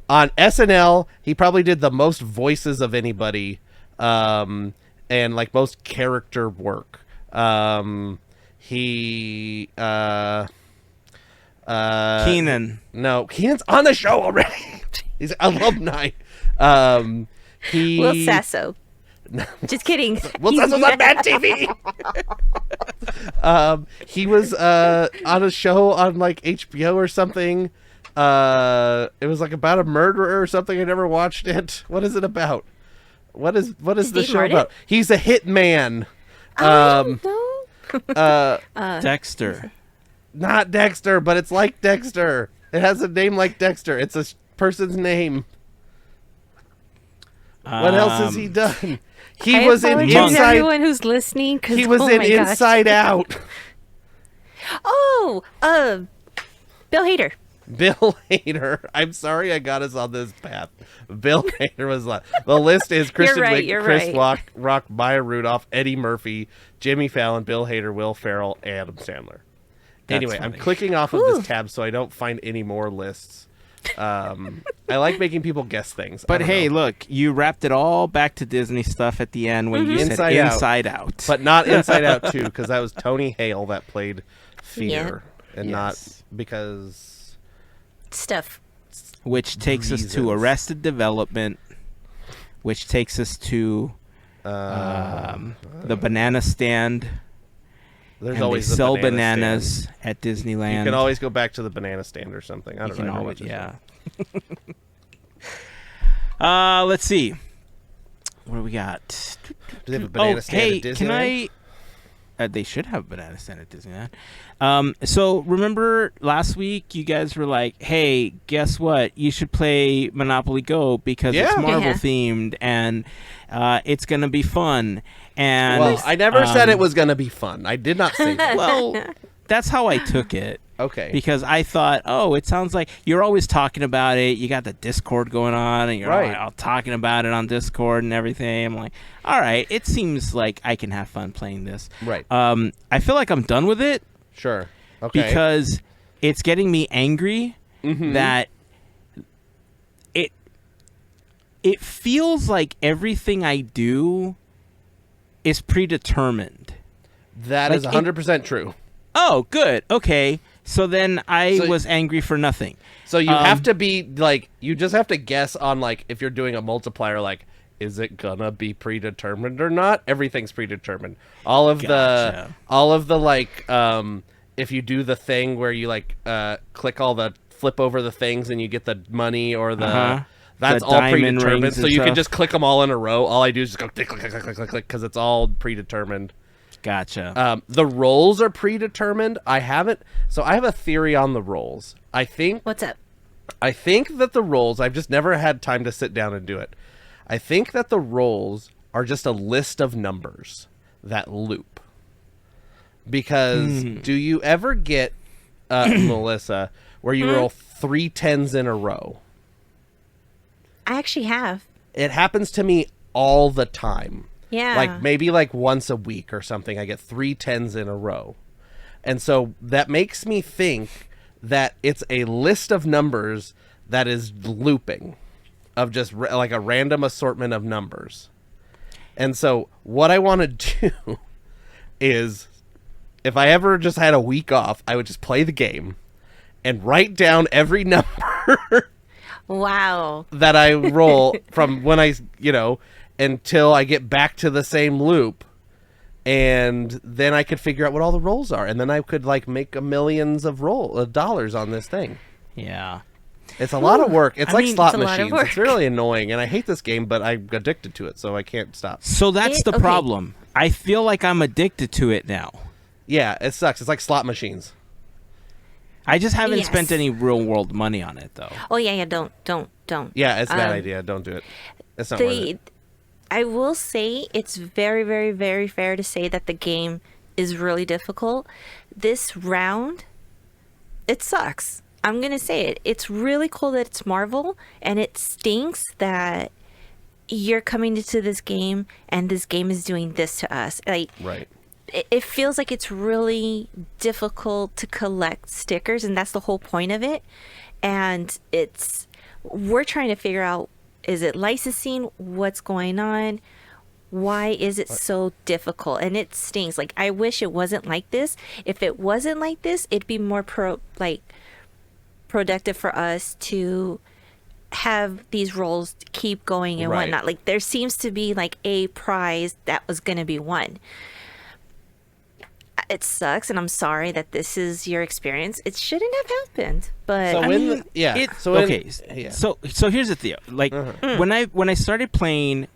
On SNL, he probably did the most voices of anybody, and like most character work. He Keenan. No, Keenan's on the show already. He's alumni. He Will Sasso. Just kidding. Will Sasso's on Mad TV. He was on a show on like HBO or something. It was like about a murderer or something. I never watched it. What is it about? What is the Steve show Martin? about? He's a hitman. No. Dexter. Not Dexter, but it's like Dexter. It has a name like Dexter. It's a person's name. What else has he done? He I was in apologize to Inside. everyone who's listening. He was in Inside Out. Oh, Bill Hader. Bill Hader. I'm sorry I got us on this path. Bill Hader was on. The list is Kristen right, Wiig, you're Chris right. Rock, Maya Rudolph, Eddie Murphy, Jimmy Fallon, Bill Hader, Will Ferrell, Adam Sandler. Anyway, I'm funny. clicking off of this tab so I don't find any more lists. I like making people guess things. I But don't hey, know. look, you wrapped it all back to Disney stuff at the end when you said Inside Out. Inside Out. But not Inside Out 2, because that was Tony Hale that played Fear. And not Yes. because... Stuff. Which takes us to Reasons. Arrested Development, which takes us to the banana stand. There's And always they the sell banana bananas stand. at Disneyland. You can always go back to the banana stand or something. I You don't can know. always, yeah. Let's see. What do we got? Do they have a banana Oh, stand hey, at Disneyland? can I? They should have a banana stand at Disneyland. So remember last week you guys were like, "Hey, guess what? You should play Monopoly Go because it's Yeah. Marvel Yeah. themed and it's gonna be fun." And Well, I never said it was going to be fun. I did not say that. well, that's how I took it. Okay. Because I thought, oh, it sounds like you're always talking about it. You got the Discord going on, and you're Right. all talking about it on Discord and everything. I'm like, all right, it seems like I can have fun playing this. Right. I feel like I'm done with it Sure. Okay. because it's getting me angry Mhm. that it feels like everything I do is predetermined. That is like, 100% true. Oh, good. Okay. So then I So- was angry for nothing. So you have to be like, you just have to guess on like, if you're doing a multiplier, like, is it gonna be predetermined or not? Everything's predetermined. All of Gotcha. the like, if you do the thing where you like, flip over the things and you get the money or the, Uh-huh. that's The all diamond predetermined. rings So and you can stuff. just click them all in a row. All I do is just go click, click, click, click, click, click, because it's all predetermined. Gotcha. The roles are predetermined. I have a theory on the roles. I think What's up? I think that the rolls, I've just never had time to sit down and do it. I think that the rolls are just a list of numbers that loop. Because do you ever get, Melissa, where you roll 3 10s in a row? I actually have. It happens to me all the time. Yeah. Like maybe like once a week or something, I get 3 10s in a row. And so that makes me think that it's a list of numbers that is looping, of just like a random assortment of numbers. And so what I want to do is, if I ever just had a week off, I would just play the game and write down every number Wow. that I roll from when I, until I get back to the same loop. And then I could figure out what all the rolls are. And then I could like make millions of dollars on this thing. Yeah. It's a lot of work. It's like slot it's a lot of machines. work. It's really annoying. And I hate this game, but I'm addicted to it, so I can't stop. So that's the Okay. problem. I feel like I'm addicted to it now. Yeah, it sucks. It's like slot machines. I just haven't Yes. spent any real world money on it, though. Oh yeah. Don't. Yeah, it's a bad idea. Don't do it. It's not worth it. I will say it's very, very, very fair to say that the game is really difficult. This round, it sucks. I'm going to say it. It's really cool that it's Marvel, and it stinks that you're coming into this game and this game is doing this to us. Like, Right. it feels like it's really difficult to collect stickers, and that's the whole point of it. And we're trying to figure out, is it licensing? What's going on? Why is it so difficult? And it stings. Like, I wish it wasn't like this. If it wasn't like this, it'd be more productive for us to have these roles keep going and Right. whatnot. Like, there seems to be like a prize that was going to be won. It sucks, and I'm sorry that this is your experience. It shouldn't have happened, but So So here's the deal. Like when I started playing,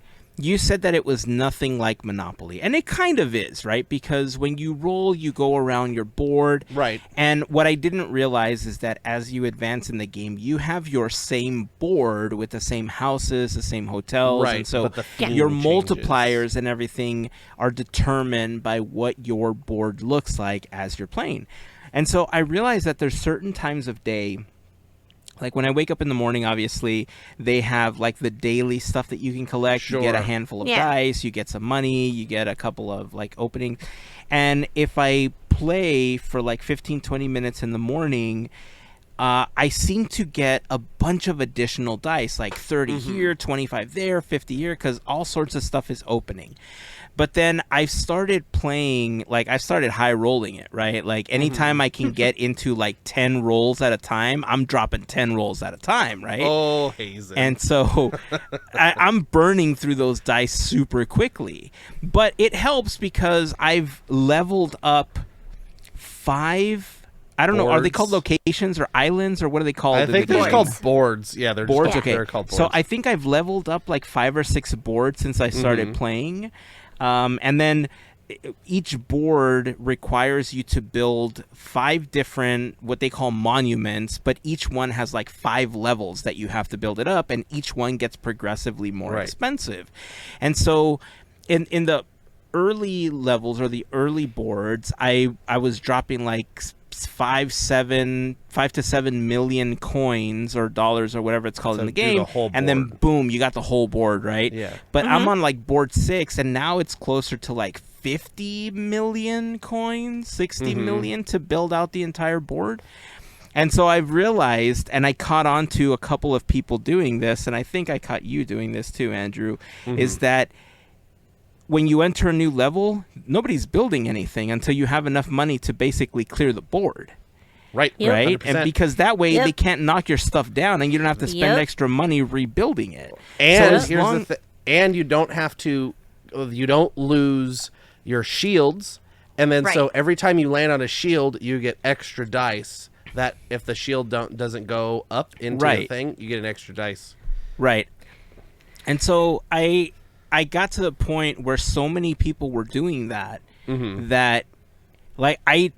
you said that it was nothing like Monopoly, and it kind of is, right? Because when you roll, you go around your board, Right. And what I didn't realize is that as you advance in the game, you have your same board with the same houses, the same hotels, Right, and so but the theme your changes. multipliers and everything are determined by what your board looks like as you're playing. And so I realized that there's certain times of day. Like when I wake up in the morning, obviously, they have like the daily stuff that you can collect. You get a Sure. handful of Yeah. dice, you get some money, you get a couple of like openings. And if I play for like 15, 20 minutes in the morning, I seem to get a bunch of additional dice, like 30 here, 25 there, 50 here, because all sorts of stuff is opening. But then I started playing, like I started high rolling it, right? Like anytime I can get into like 10 rolls at a time, I'm dropping 10 rolls at a time, right? Oh, Heyzen. And so I'm burning through those dice super quickly. But it helps because I've leveled up 5, I don't know, are they called Boards. locations or islands, or what are they called? I in think the they're game? called boards. Yeah, they're Boards, just okay. They're called boards. So I think I've leveled up like 5 or 6 boards since I started playing. And then each board requires you to build 5 different, what they call monuments, but each one has like 5 levels that you have to build it up, and each one gets progressively more Right. expensive. And so in the early levels or the early boards, I was dropping like 5 to 7 million coins or dollars or whatever it's called So in the do game, the whole and then board. boom, you got the whole board, right? Yeah. But I'm on like board 6, and now it's closer to like 50 million coins, 60 million to build out the entire board. And so I've realized, and I caught on to a couple of people doing this, and I think I caught you doing this too, Andrew, is that when you enter a new level, nobody's building anything until you have enough money to basically clear the board. Right. Yep. Right? 100%. And because that way Yep. they can't knock your stuff down, and you don't have to spend Yep. extra money rebuilding it. And as here's long- and you don't have to, you don't lose your shields, and then so Right. every time you land on a shield, you get extra dice. That if the shield doesn't go up into the Right. thing, you get an extra dice. Right. And so I got to the point where so many people were doing that that like I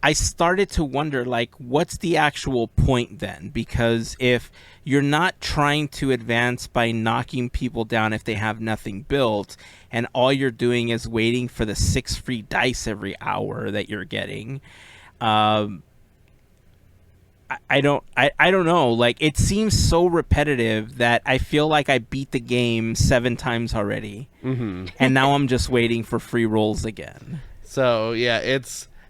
I started to wonder, like, what's the actual point then? Because if you're not trying to advance by knocking people down if they have nothing built, and all you're doing is waiting for the 6 free dice every hour that you're getting, I don't know. Like, it seems so repetitive that I feel like I beat the game 7 times already, and now I'm just waiting for free rolls again. So yeah,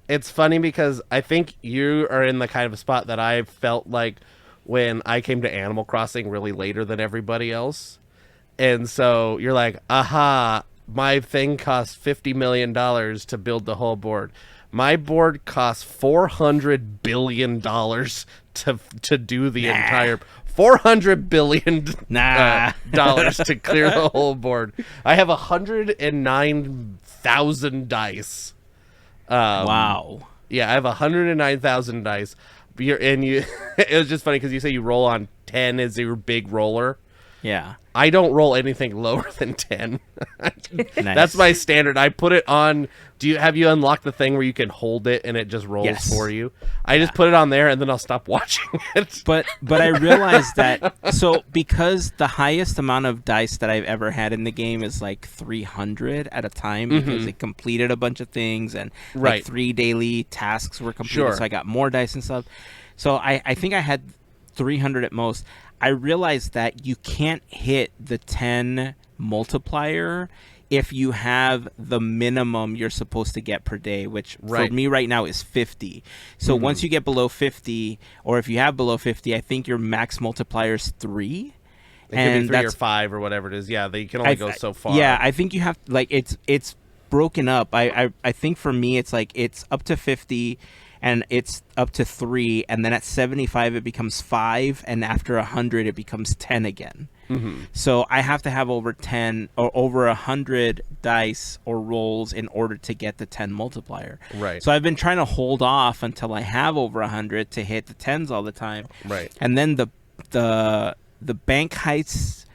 it's funny because I think you are in the kind of a spot that I felt like when I came to Animal Crossing really later than everybody else. And so you're like, aha, my thing costs $50 million to build the whole board. My board costs $400 billion to do the entire $400 billion dollars to clear the whole board. I have 109,000 dice. Wow. Yeah, I have 109,000 dice. It was just funny because you say you roll on 10 as your big roller. Yeah. I don't roll anything lower than 10. Nice. That's my standard. I put it on. Have you unlocked the thing where you can hold it and it just rolls for you? I just put it on there and then I'll stop watching it. But I realized that, so because the highest amount of dice that I've ever had in the game is like 300 at a time because it completed a bunch of things and like 3 daily tasks were completed, so I got more dice and stuff. So I think I had 300 at most. I realized that you can't hit the 10 multiplier if you have the minimum you're supposed to get per day, which for me right now is 50. So once you get below 50, or if you have below 50, I think your max multiplier is 3. It could be 3 or 5 or whatever it is. Yeah, they can only go so far. Yeah, I think you have, like, it's broken up. I think for me it's like it's up to 50 and it's up to 3, and then at 75 it becomes 5, and after 100 it becomes 10 again. So I have to have over 10 or over 100 dice or rolls in order to get the 10 multiplier. Right. So I've been trying to hold off until I have over 100 to hit the 10s all the time. Right. And then the bank heists,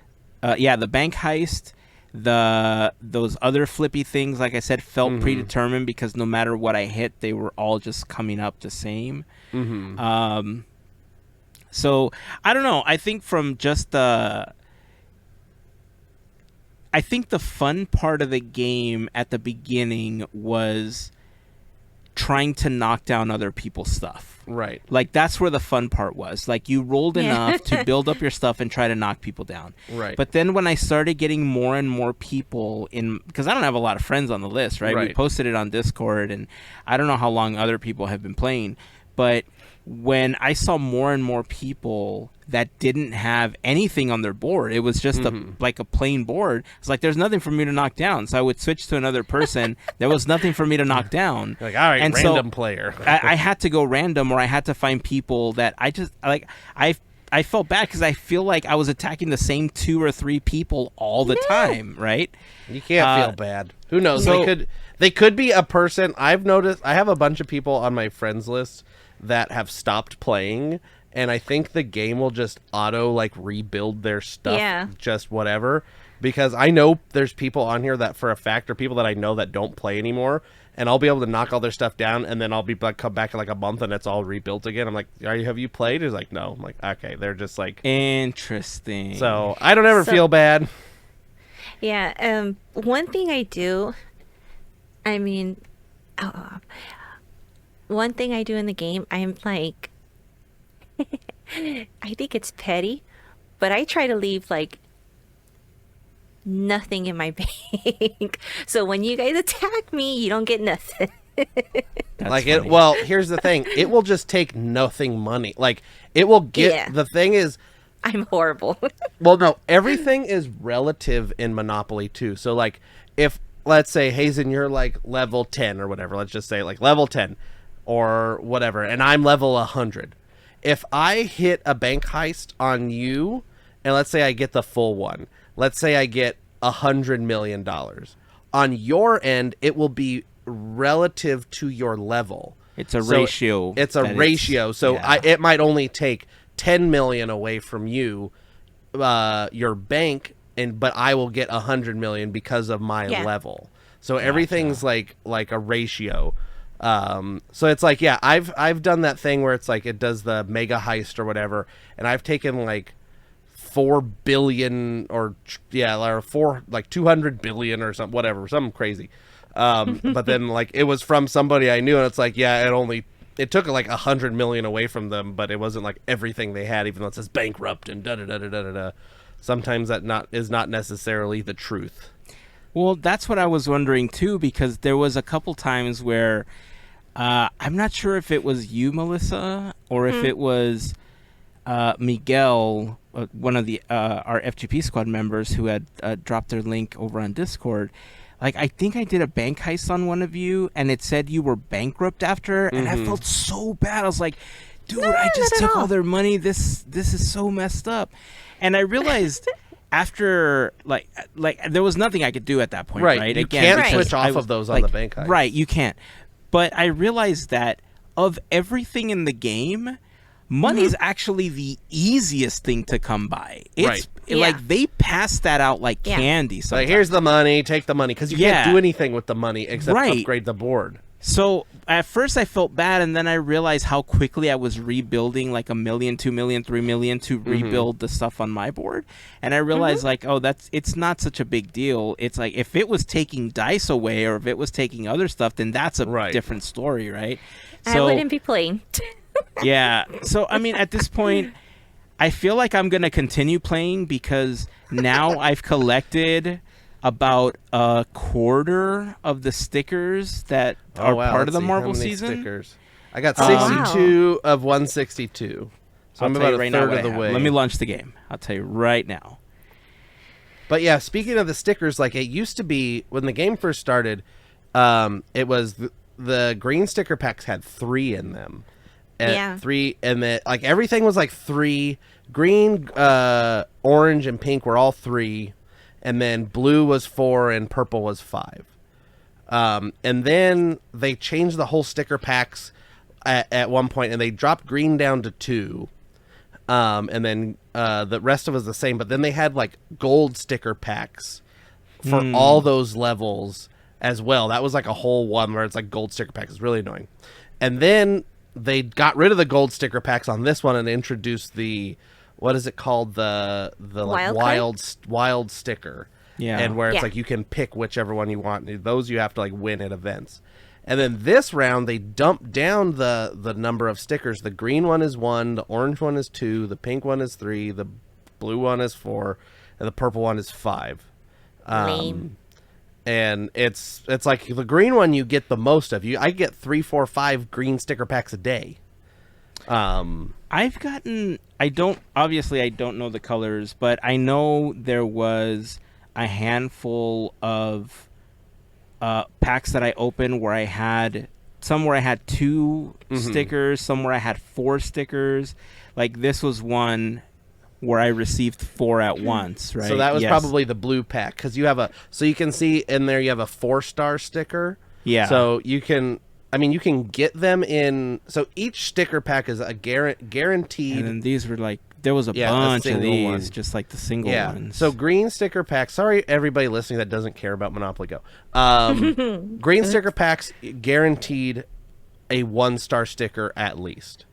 the bank heist, those other flippy things, like I said, felt predetermined because no matter what I hit, they were all just coming up the same. So I don't know. I think from just I think the fun part of the game at the beginning was trying to knock down other people's stuff. Right. Like, that's where the fun part was. Like, you rolled enough to build up your stuff and try to knock people down. Right. But then when I started getting more and more people in, because I don't have a lot of friends on the list, right? We posted it on Discord, and I don't know how long other people have been playing, but when I saw more and more people that didn't have anything on their board, it was just like a plain board. It's like, there's nothing for me to knock down. So I would switch to another person. There was nothing for me to knock down. Like, all right, and random player. I had to go random, or I had to find people that I just, like, I felt bad because I feel like I was attacking the same 2 or 3 people all the time, right? You can't feel bad. Who knows? So, they could be a person. I've noticed, I have a bunch of people on my friends list that have stopped playing, and I think the game will just auto, like, rebuild their stuff, just whatever, because I know there's people on here that for a fact are people that I know that don't play anymore, and I'll be able to knock all their stuff down, and then I'll be like, come back in like a month and it's all rebuilt again. I'm like, have you played? He's like, no. I'm like, okay, they're just like, interesting. So I don't ever feel bad. Yeah. One thing I do, one thing I do in the game, I'm like, I think it's petty, but I try to leave, like, nothing in my bank. So when you guys attack me, you don't get nothing. Like, well, here's the thing. It will just take nothing money. Like, it will get, the thing is, I'm horrible. Well, no, everything is relative in Monopoly, too. So, like, if, let's say, Heyzen, you're, like, level 10 or whatever. Let's just say, like, level 10. Or whatever, and I'm level 100. If I hit a bank heist on you, and let's say I get the full one, let's say I get $100 million. On your end, it will be relative to your level. It's a ratio. It's a ratio. So it might only take 10 million away from you, your bank, but I will get 100 million because of my level. So everything's like a ratio. So it's like, yeah, I've done that thing where it's like it does the mega heist or whatever, and I've taken like 4 billion or 200 billion or something, whatever, something crazy. But then like it was from somebody I knew, and it's like, yeah, it took like 100 million away from them, but it wasn't like everything they had, even though it says bankrupt and da da da da da da. Sometimes that is not necessarily the truth. Well, that's what I was wondering too, because there was a couple times where I'm not sure if it was you, Melissa, or if it was Miguel, one of the our FGP Squad members, who had dropped their link over on Discord. Like, I think I did a bank heist on one of you, and it said you were bankrupt after, and I felt so bad. I was like, dude, I just took all their money. This is so messed up. And I realized after, like there was nothing I could do at that point, right? You Again, can't switch off of those on the bank heist. Right, you can't. But I realized that of everything in the game, money's actually the easiest thing to come by. It's like they pass that out like candy sometimes. Like, here's the money, take the money, because you can't do anything with the money except upgrade the board. So at first I felt bad, and then I realized how quickly I was rebuilding like 1 million, 2 million, 3 million to rebuild the stuff on my board. And I realized like, oh, it's not such a big deal. It's like if it was taking dice away or if it was taking other stuff, then that's a different story, right? So, I wouldn't be playing. Yeah. So, I mean, at this point, I feel like I'm going to continue playing because now I've collected about a quarter of the stickers that are part of the Marvel season. Stickers? I got 62 of 162. So I'm about a third of the way. Let me launch the game. I'll tell you right now. But yeah, speaking of the stickers, like it used to be when the game first started, it was the green sticker packs had 3 in them. And 3, and then like everything was like 3. Green, orange, and pink were all 3, and then blue was 4 and purple was 5. And then they changed the whole sticker packs at one point, and they dropped green down to 2. And then the rest of it was the same, but then they had like gold sticker packs for all those levels as well. That was like a whole one where it's like gold sticker packs. It's really annoying. And then they got rid of the gold sticker packs on this one and introduced the, what is it called, the like wild sticker. Yeah. And where it's like you can pick whichever one you want. Those you have to like win at events. And then this round they dumped down the number of stickers. The green one is 1, the orange one is 2, the pink one is 3, the blue one is 4, and the purple one is 5. Lame. And it's like the green one you get the most of. I get 3, 4, 5 green sticker packs a day. I've gotten, I don't know the colors, but I know there was a handful of packs that I opened where I had some where I had 2 stickers, some where I had 4 stickers. Like this was one where I received 4 at once, right? So that was probably the blue pack, because you have so you can see in there you have a 4-star sticker. Yeah. So you can get them in. So each sticker pack is a guaranteed. And then these were like, there was a bunch of these, just like the single ones. So green sticker packs. Sorry, everybody listening that doesn't care about Monopoly Go. Green sticker packs guaranteed a 1-star sticker at least.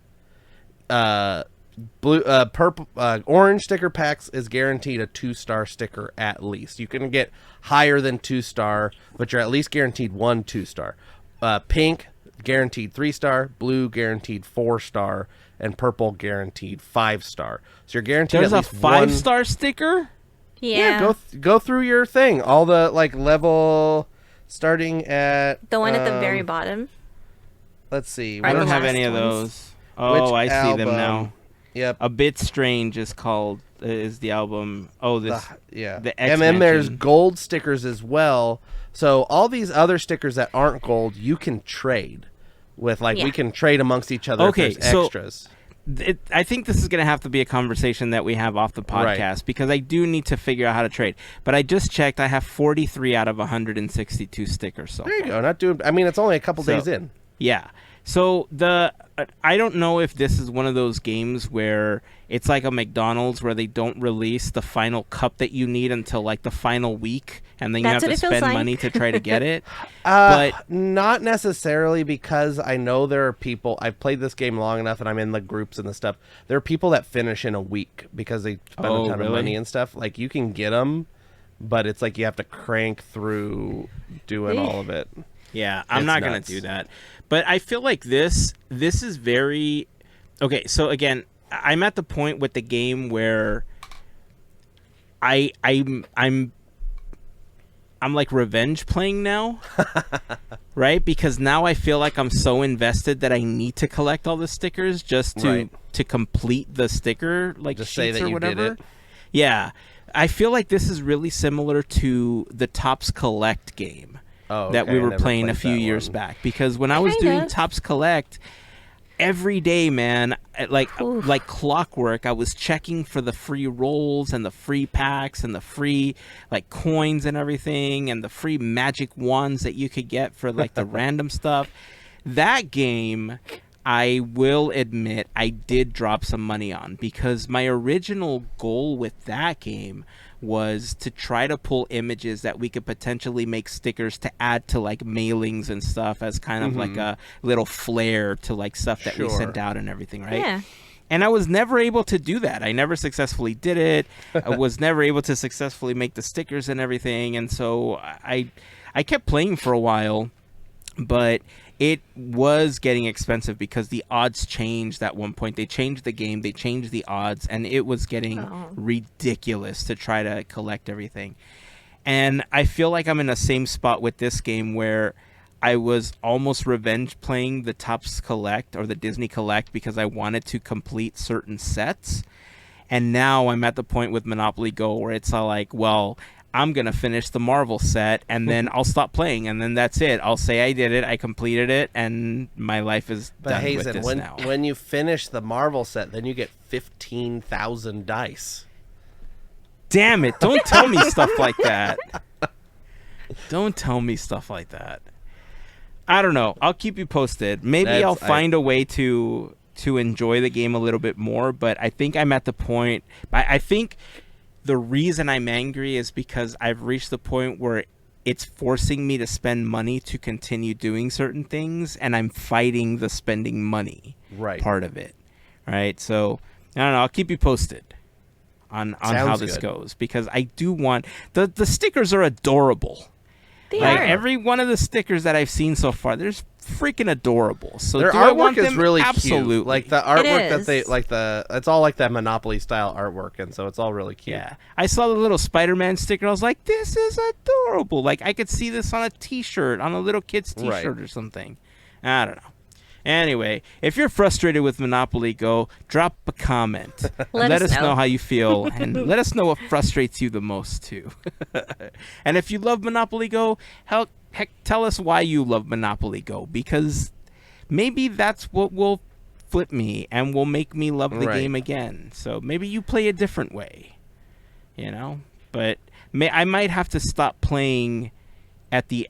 Purple, orange sticker packs is guaranteed a 2-star sticker at least. You can get higher than 2-star, but you're at least guaranteed 1 2-star. Pink guaranteed 3-star, blue guaranteed 4-star, and purple guaranteed 5-star. So you're guaranteed There's at least a 5-star sticker. Yeah. Go through your thing. All the like level starting at the one at the very bottom. Let's see. I don't have any of those. Oh, I see them now. Yep. A Bit Strange is the album. Oh, the and then there's gold stickers as well. So all these other stickers that aren't gold, you can trade with. Like we can trade amongst each other. Okay, if there's extras. I think this is going to have to be a conversation that we have off the podcast because I do need to figure out how to trade. But I just checked. I have 43 out of 162 stickers. So there you go. Not doing. I mean, it's only a couple days in. Yeah. So I don't know if this is one of those games where it's like a McDonald's where they don't release the final cup that you need until like the final week, and then you have That's to what it feels spend like. money to try to get it. But Not necessarily, because I know there are people. I've played this game long enough, and I'm in the groups and the stuff. There are people that finish in a week because they spend a ton of money and stuff. Like, you can get them, but it's like you have to crank through doing all of it. Yeah, I'm It's not going nuts. to do that. But I feel like this is very... Okay, so again, I'm at the point with the game where I'm like revenge playing now. Right? Because now I feel like I'm so invested that I need to collect all the stickers just to complete the sticker like Just sheets say that or you whatever. did it. Yeah. I feel like this is really similar to the Topps Collect game. Oh, That okay, we I were never playing a played few that years one. back, because when I was Kind doing of. Topps Collect every day, man, like clockwork, I was checking for the free rolls and the free packs and the free like coins and everything and the free magic wands that you could get for like the random stuff. That game, I will admit, I did drop some money on, because my original goal with that game was to try to pull images that we could potentially make stickers to add to like mailings and stuff as kind of like a little flair to like stuff that we sent Sure. out and everything, right? Yeah. And I was never able to do that. I never successfully did it. I was never able to successfully make the stickers and everything. And so I kept playing for a while, but it was getting expensive because the odds changed at one point. They changed the game, they changed the odds, and it was getting ridiculous to try to collect everything. And I feel like I'm in the same spot with this game where I was almost revenge playing the Topps Collect or the Disney Collect because I wanted to complete certain sets. And now I'm at the point with Monopoly Go where it's all like, well, I'm going to finish the Marvel set and then I'll stop playing, and then that's it. I'll say I did it, I completed it, and my life is But done with Heyzen, this when now. when you finish the Marvel set, then you get 15,000 dice. Damn it, don't tell me stuff like that. Don't tell me stuff like that. I don't know. I'll keep you posted. Maybe I'll find a way to enjoy the game a little bit more, but I think I'm at the point... I think the reason I'm angry is because I've reached the point where it's forcing me to spend money to continue doing certain things, and I'm fighting the spending money part of it. Right? So, I don't know. I'll keep you posted on how this goes, because I do want... The stickers are adorable. They Like are. every one of the stickers that I've seen so far, they're freaking adorable. So Their do I want artwork is them? really Absolutely. cute. Like the artwork that is. they it's all like that Monopoly style artwork, and so it's all really cute. Yeah, I saw the little Spider-Man sticker. I was like, this is adorable. Like I could see this on a T-shirt, on a little kid's T-shirt or something. I don't know. Anyway, if you're frustrated with Monopoly Go, drop a comment. Let us know how you feel, and let us know what frustrates you the most too. And if you love Monopoly Go, heck, tell us why you love Monopoly Go, because maybe that's what will flip me and will make me love the game again. So maybe you play a different way, you know. But I might have to stop playing at the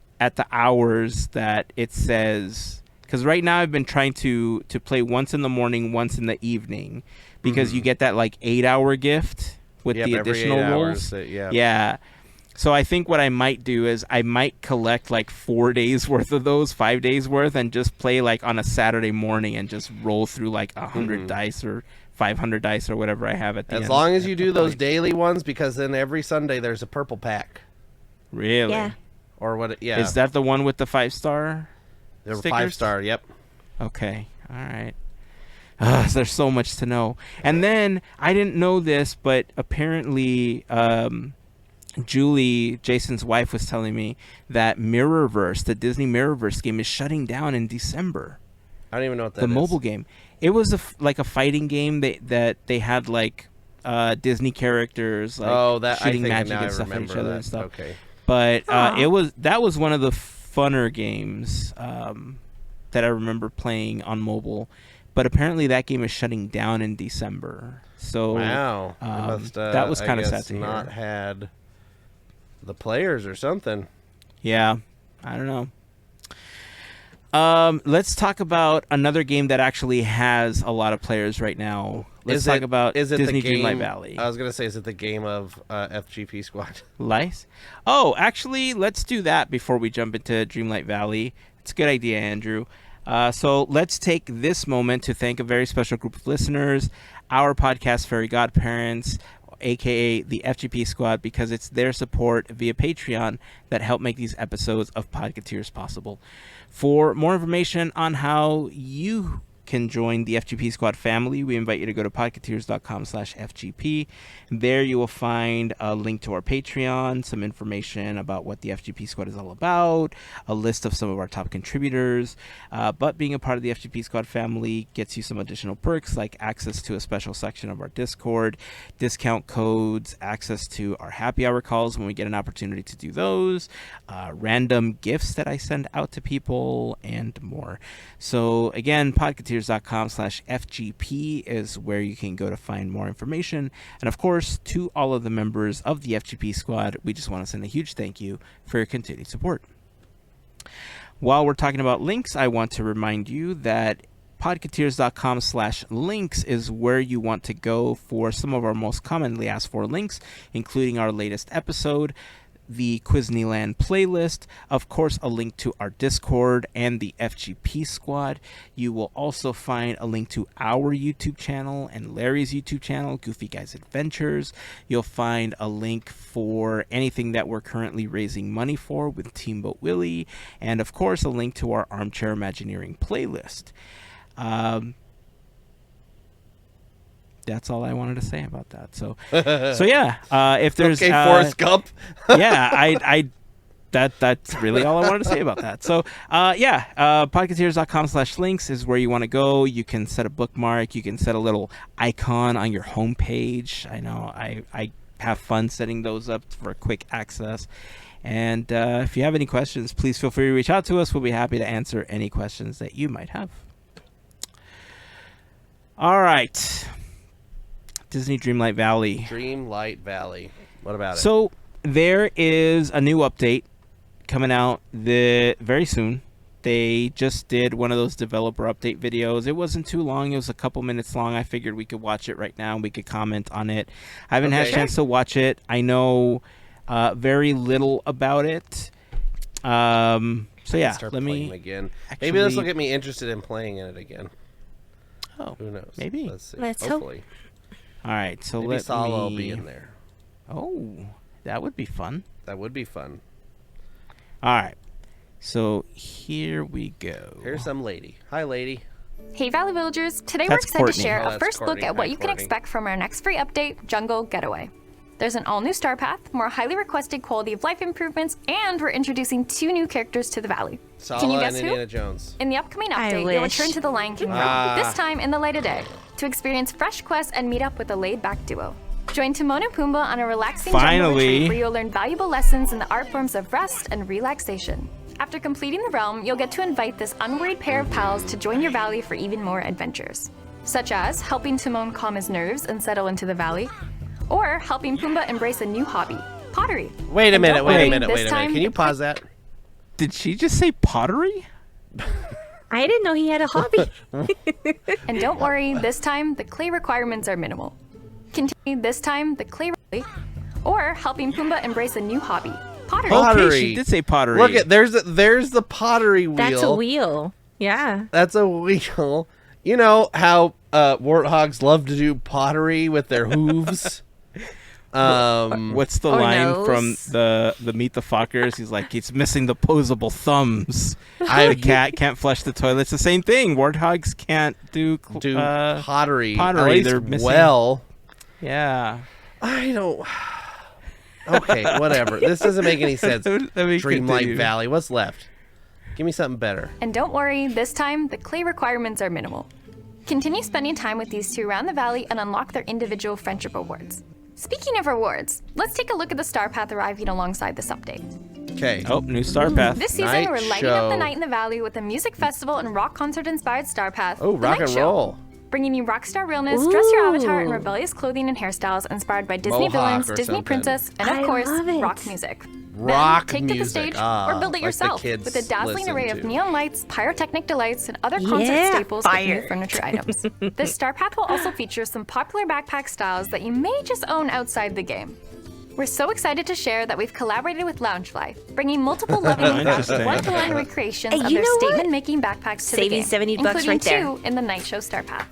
hours that it says. Because right now I've been trying to play once in the morning, once in the evening, because you get that like 8-hour gift with the additional rolls. Yeah. So I think what I might do is I might collect like 4 days worth of those, 5 days worth, and just play like on a Saturday morning and just roll through like 100 dice or 500 dice or whatever I have at the end. As long as you do those daily ones, because then every Sunday there's a purple pack. Really? Yeah. Or what? Yeah. Is that the one with the 5-star? They're stickers? 5-star. Yep. Okay. All right. There's so much to know. And then I didn't know this, but apparently Julie, Jason's wife, was telling me that Mirrorverse, the Disney Mirrorverse game, is shutting down in December. I don't even know what that the is. mobile game. It was like a fighting game that they had like Disney characters like shooting magic and stuff at each other and stuff. Okay. But that was one of the funner games that I remember playing on mobile. But apparently that game is shutting down in December. So wow, that was kind of sad to hear. Not had the players or something. Yeah, I don't know. Let's talk about another game that actually has a lot of players right now. let's talk about Disney Dreamlight Valley. I was gonna say, is it the game of FGP Squad? Lice? Oh, actually, let's do that before we jump into Dreamlight Valley. It's a good idea, Andrew. So let's take this moment to thank a very special group of listeners, our podcast, Fairy Godparents, aka the FGP Squad, because it's their support via Patreon that help make these episodes of Podketeers possible. For more information on how you can join the FGP Squad family, we invite you to go to podketeers.com/FGP. There you will find a link to our Patreon, some information about what the FGP Squad is all about, a list of some of our top contributors. But being a part of the FGP Squad family gets you some additional perks like access to a special section of our Discord, discount codes, access to our happy hour calls when we get an opportunity to do those, random gifts that I send out to people, and more. So again, podketeers.com/FGP is where you can go to find more information. And of course, to all of the members of the FGP Squad, we just want to send a huge thank you for your continued support. While we're talking about links, I want to remind you that podketeers.com/links is where you want to go for some of our most commonly asked for links, including our latest episode, the Quizneyland playlist, of course a link to our Discord and the FGP Squad. You will also find a link to our YouTube channel and Larry's YouTube channel, Goofy Guys Adventures. You'll find a link for anything that we're currently raising money for with Teamboat Willie, and of course a link to our Armchair Imagineering playlist. That's all I wanted to say about that. So yeah, if there's Forrest Gump. yeah, that's really all I wanted to say about that. So podketeers.com/links is where you want to go. You can set a bookmark. You can set a little icon on your homepage. I know I have fun setting those up for quick access. And if you have any questions, please feel free to reach out to us. We'll be happy to answer any questions that you might have. All right. Disney Dreamlight Valley. Dreamlight Valley. What about it? So there is a new update coming out very soon. They just did one of those developer update videos. It wasn't too long. It was a couple minutes long. I figured we could watch it right now and we could comment on it. I haven't had a chance to watch it. I know very little about it. So yeah, let me again. Maybe this will get me interested in playing in it again. Oh, who knows? Maybe. Let's see. Let's Hopefully. hope. All right, so maybe Salo will be in there. Oh, that would be fun. That would be fun. All right, so here we go. Here's some lady. Hi, lady. Hey, Valley Villagers. Today That's we're excited Courtney. to share Oh, a that's first Courtney. look at what Hi, you can Courtney. expect from our next free update, Jungle Getaway. There's an all-new star path, more highly requested quality of life improvements, and we're introducing 2 new characters to the valley. Sala Can you guess and who? Indiana Jones. In the upcoming I update, you'll wish. return to the Lion King realm, this time in the light of day, to experience fresh quests and meet up with a laid-back duo. Join Timon and Pumbaa on a relaxing jungle Finally. retreat where you'll learn valuable lessons in the art forms of rest and relaxation. After completing the realm, you'll get to invite this unworried pair of pals to join your valley for even more adventures, such as helping Timon calm his nerves and settle into the valley, or helping Pumbaa embrace a new hobby, pottery. Wait a minute. don't Wait a worry, minute. this Wait a minute. time Can you the pause that? Did she just say pottery? I didn't know he had a hobby. And don't worry, this time the clay requirements are minimal. Continue this time the clay or helping Pumbaa embrace a new hobby, pottery. Pottery. Okay, she did say pottery. Look at there's the pottery wheel. That's a wheel. Yeah. That's a wheel. You know how warthogs love to do pottery with their hooves. What's the Or line nose. from the Meet the Fockers? He's like, he's missing the posable thumbs. The cat can't flush the toilet. It's the same thing. Warthogs can't do pottery. pottery. At least They're missing. well. Yeah. I don't. Okay, whatever. This doesn't make any sense. Let me Dreamlight continue. Valley. What's left? Give me something better. And don't worry, this time the clay requirements are minimal. Continue spending time with these 2 around the valley and unlock their individual friendship rewards. Speaking of rewards, let's take a look at the star path arriving alongside this update. Okay. Oh, new star path. This season, Night we're lighting up the show. night in the valley with a music festival and rock concert-inspired star path. Oh, The rock Night and Show. roll. Bringing you rockstar realness, dress your avatar in Ooh. rebellious clothing and hairstyles inspired by Disney Mohawk villains, or Disney something. princess, and of I course, love it. rock music. Rock then take music. to the stage Ah, or build it like the yourself kids with a dazzling listen array to. of neon lights, pyrotechnic delights, and other concert Yeah, staples with fire. new furniture items. This Star Path will also feature some popular backpack styles that you may just own outside the game. We're so excited to share that we've collaborated with Loungefly, bringing multiple loving Interesting. one-to-one recreations Hey, of you their know what? statement-making backpacks to Saving the game, $70 including right there. 2 in the Night Show Star Path.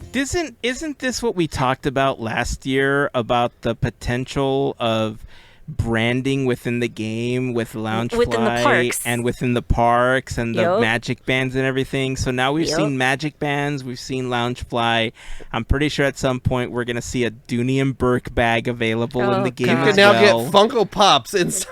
Isn't this what we talked about last year about the potential of branding within the game with Loungefly Within the parks. and within the parks and the Yup. magic bands and everything? So now we've Yup. seen magic bands, we've seen Loungefly. I'm pretty sure at some point we're gonna see a Dooney and Burke bag available in Oh, the game God. You as can now well. get Funko Pops inside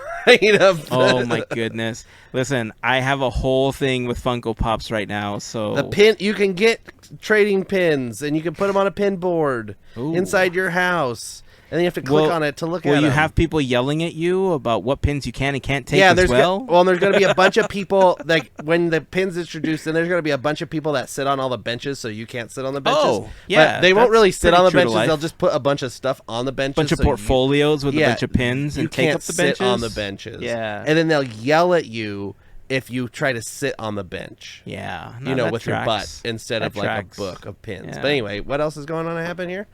of Oh my goodness! Listen, I have a whole thing with Funko Pops right now. So the pin. You can get trading pins, and you can put them on a pin board Ooh. inside your house, and then you have to click on it to look at Will you them. have people yelling at you about what pins you can and can't take Yeah, as there's well? there's going to be a bunch of people like when the pins introduced, and there's going to be a bunch of people that sit on all the benches, so you can't sit on the benches. Oh, yeah, but they won't that's really sit pretty on the true to benches. life. They'll just put a bunch of stuff on the benches. Bunch of so you- portfolios with yeah, a bunch of pins you and take can't up the sit benches on the benches. Yeah, and then they'll yell at you if you try to sit on the bench. yeah, You know, that with your butt tracks. instead That of like tracks. a book of pins. Yeah. But anyway, what else is going on to happen here?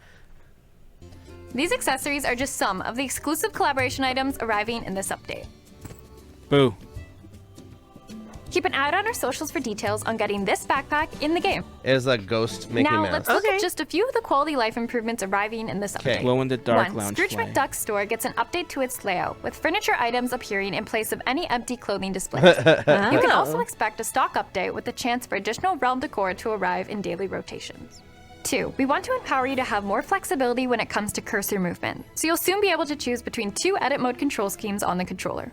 These accessories are just some of the exclusive collaboration items arriving in this update. Boo. Keep an eye out on our socials for details on getting this backpack in the game. It is a ghost Mickey Now, Mouse. let's look Okay. at just a few of the quality life improvements arriving in this Okay. update. Glow in the dark 1. lounge Scrooge fly. McDuck's store gets an update to its layout, with furniture items appearing in place of any empty clothing displays. You can also expect a stock update with the chance for additional realm decor to arrive in daily rotations. 2. We want to empower you to have more flexibility when it comes to cursor movement, so you'll soon be able to choose between 2 edit mode control schemes on the controller.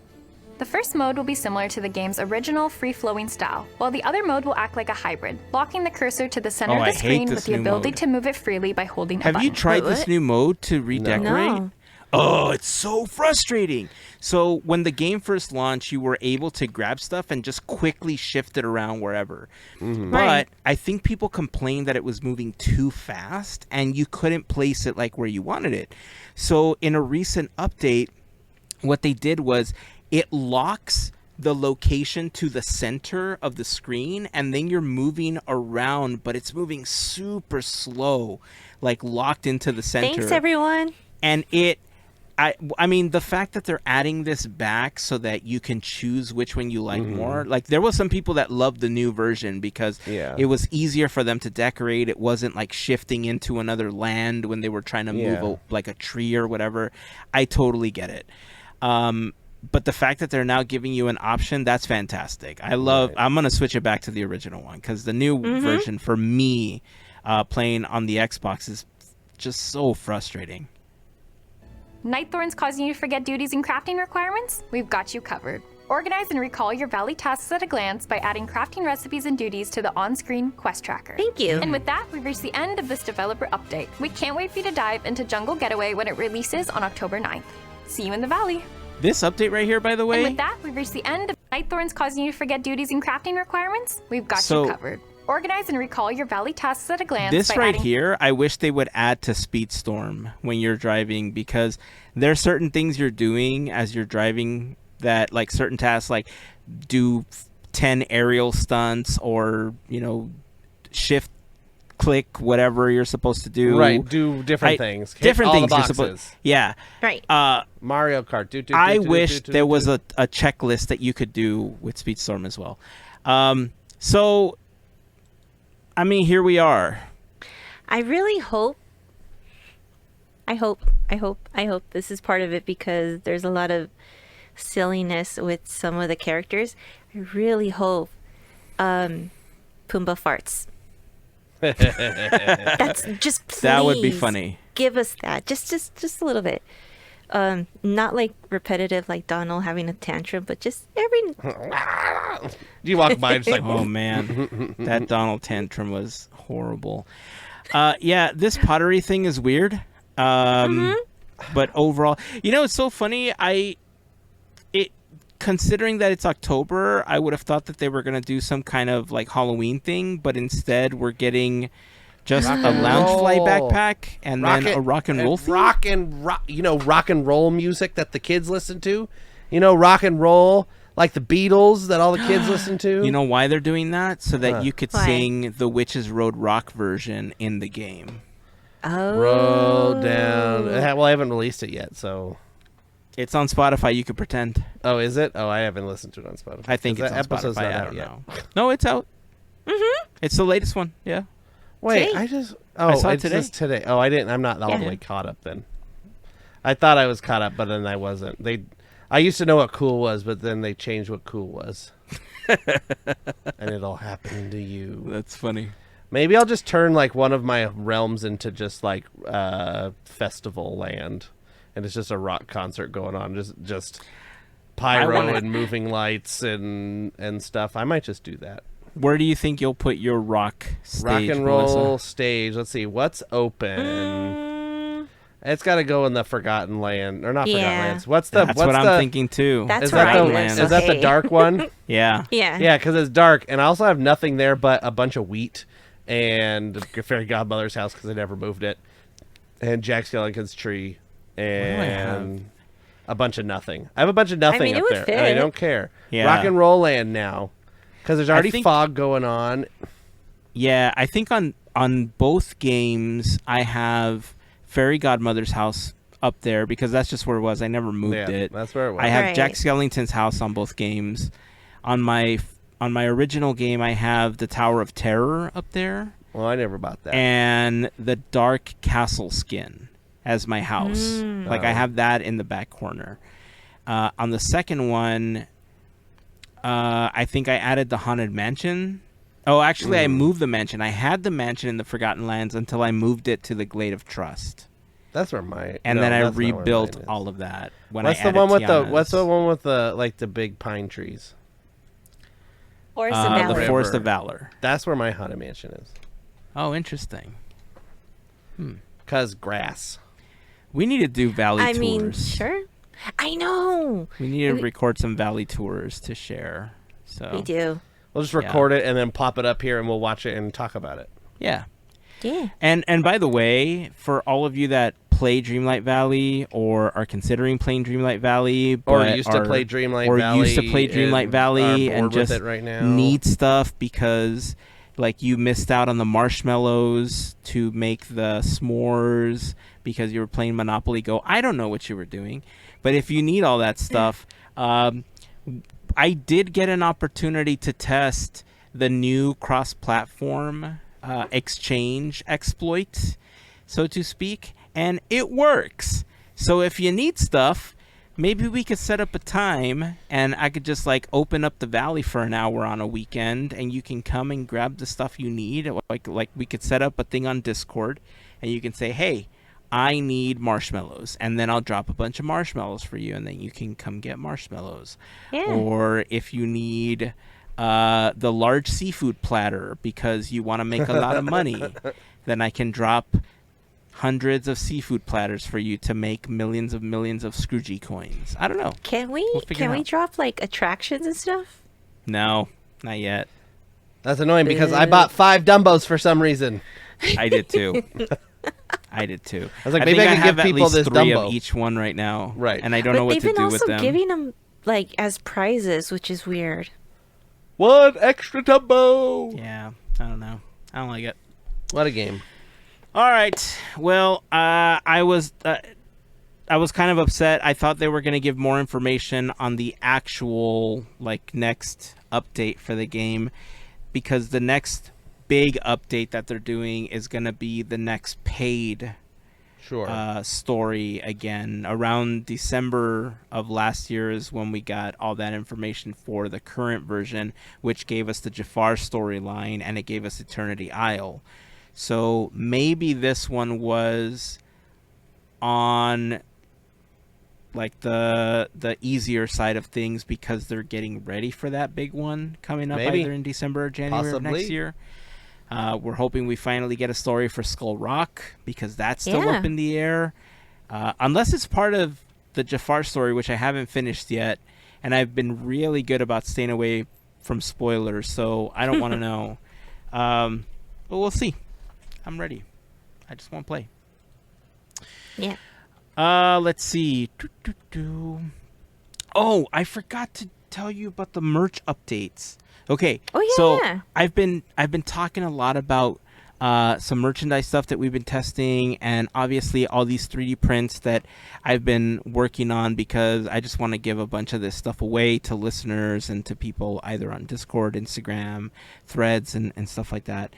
The first mode will be similar to the game's original free-flowing style, while the other mode will act like a hybrid, locking the cursor to the center Oh, of I the hate screen this with the new ability mode. to move it freely by holding a Have button. you tried Wait, this what? new mode to redecorate? No. Oh, it's so frustrating. So when the game first launched, you were able to grab stuff and just quickly shift it around wherever. Mm-hmm. But Right. I think people complained that it was moving too fast and you couldn't place it like where you wanted it. So in a recent update, what they did was it locks the location to the center of the screen, and then you're moving around, but it's moving super slow, like locked into the center. Thanks, everyone. And I mean, the fact that they're adding this back so that you can choose which one you like more. Like, there was some people that loved the new version because Yeah. it was easier for them to decorate. It wasn't like shifting into another land when they were trying to move Yeah. like a tree or whatever. I totally get it. But the fact that they're now giving you an option, that's fantastic. I'm going to switch it back to the original one because the new version for me playing on the Xbox is just so frustrating. Night Thorns causing you to forget duties and crafting requirements? We've got you covered. Organize and recall your valley tasks at a glance by adding crafting recipes and duties to the on-screen quest tracker. Thank you. And with that, we've reached the end of this developer update. We can't wait for you to dive into Jungle Getaway when it releases on October 9th. See you in the valley. This update right here, by the And way, with that, we've reached the end of Night Thorns causing you to forget duties and crafting requirements? We've got So- you covered. Organize and recall your valley tasks at a glance this by right adding here, I wish they would add to Speedstorm when you're driving, because there are certain things you're doing as you're driving that, like certain tasks, like do 10 aerial stunts or, shift click whatever you're supposed to do. Right, do different things. Hit Different all things the you're boxes. supposed. Yeah. Right. Mario Kart. I wish there was a checklist that you could do with Speedstorm as well. So, I mean, here we are. I really hope. I hope this is part of it because there's a lot of silliness with some of the characters. I really hope Pumbaa farts. That's just please That would be funny. Give us that just a little bit. Not like repetitive like Donald having a tantrum, but just every You walk by just like, Oh man, that Donald tantrum was horrible. Yeah, this pottery thing is weird. But overall, it's so funny. Considering that it's October, I would have thought that they were gonna do some kind of like Halloween thing, but instead we're getting just a Loungefly roll. backpack and then a rock and roll theme. rock and roll music that the kids listen to, You know, rock and roll, like the Beatles that all the kids listen to. You know why they're doing that? So that you could Why? sing the Witches Road rock version in the game. Oh. Roll down. Well, I haven't released it yet, so. It's on Spotify. You could pretend. Oh, is it? Oh, I haven't listened to it on Spotify. I think Is it's that on episode's Spotify. not I out don't yet. know. No, it's out. It's the latest one. Yeah. Wait, Today? I just. Oh, saw it it's today. just today. Oh, I didn't. I'm not all the Yeah. way caught up then. I thought I was caught up, but then I wasn't. I used to know what cool was, but then they changed what cool was. And it all happened to you. That's funny. Maybe I'll just turn like one of my realms into just like festival land, and it's just a rock concert going on, just pyro wanna- and moving lights and stuff. I might just do that. Where do you think you'll put your rock stage, Rock and roll Melissa? stage. Let's see what's open. Mm, It's got to go in the Forgotten Land, or not Forgotten Yeah. Lands. What's That's what I'm the, thinking too. That's Is where that I the live. Land. is that the Okay. dark one? Yeah. Yeah. Yeah, because it's dark, and I also have nothing there but a bunch of wheat and the Fairy Godmother's house because I never moved it, and Jack Skellington's tree, and a bunch of nothing. I have a bunch of nothing mean, it up would there, and I fit. don't care. Yeah. Rock and Roll Land now, because there's already think- fog going on. Yeah, I think on both games I have Fairy Godmother's house up there because that's just where it was. I never moved Yeah, it. that's where it was. I have Right. Jack Skellington's house on both games. On my original game, I have the Tower of Terror up there Well, I never bought that. and the Dark Castle skin as my house. Like I have that in the back corner. On the second one, I think I added the Haunted Mansion. Oh, actually, I moved the mansion. I had the mansion in the Forgotten Lands until I moved it to the Glade of Trust, That's where my and no, then I that's not where rebuilt mine is. all of that. When What's I the added one with Tiana's. What's the one with the like the big pine trees? Forest of The Valor. Forest River. of Valor. That's where my Haunted Mansion is. Oh, interesting. Cause grass. We need to do valley I tours. mean, sure. I know. We need to We- record some valley tours to share. So We do. We'll just record it and then pop it up here, and we'll watch it and talk about it. yeah. Yeah. And by the way, for all of you that play Dreamlight Valley or are considering playing Dreamlight Valley, Or but used to are- play Dreamlight or Valley, used to play Dreamlight and Valley are and bored with just it right now. need stuff because like you missed out on the marshmallows to make the s'mores because you were playing Monopoly Go. I don't know what you were doing, but if you need all that stuff, I did get an opportunity to test the new cross-platform exchange exploit, so to speak, and it works. So if you need stuff, maybe we could set up a time and I could just like open up the valley for an hour on a weekend and you can come and grab the stuff you need. Like we could set up a thing on Discord and you can say, hey, I need marshmallows, and then I'll drop a bunch of marshmallows for you, and then you can come get marshmallows. Yeah. Or if you need the large seafood platter because you want to make a lot of money, then I can drop hundreds of seafood platters for you to make millions of Scroogey coins. I don't know. Can we figure it out. drop like attractions and stuff? No, not yet. That's annoying because I bought 5 Dumbos for some reason. I did too. I did too. I was like, maybe I can have give at people least this 3 Dumbo. of each one right now. Right. And I don't But know what they've to been do also with them. giving them like as prizes, which is weird. 1 extra Dumbo. Yeah, I don't know. I don't like it. What a game. All right. Well, I was kind of upset. I thought they were going to give more information on the actual like next update for the game, because the next big update that they're doing is going to be the next paid Sure. story again. Around December of last year is when we got all that information for the current version, which gave us the Jafar storyline and it gave us Eternity Isle. So maybe this one was on like the easier side of things because they're getting ready for that big one coming up Maybe. either in December or January of next Possibly. year. We're hoping we finally get a story for Skull Rock because that's still Yeah. up in the air. Unless it's part of the Jafar story, which I haven't finished yet. And I've been really good about staying away from spoilers, so I don't want to know. But we'll see. I'm ready. I just want to play. Yeah. Let's see. Oh, I forgot to tell you about the merch updates. Okay. Oh, yeah. So I've been talking a lot about some merchandise stuff that we've been testing, and obviously all these 3D prints that I've been working on, because I just want to give a bunch of this stuff away to listeners and to people either on Discord, Instagram, Threads, and stuff like that.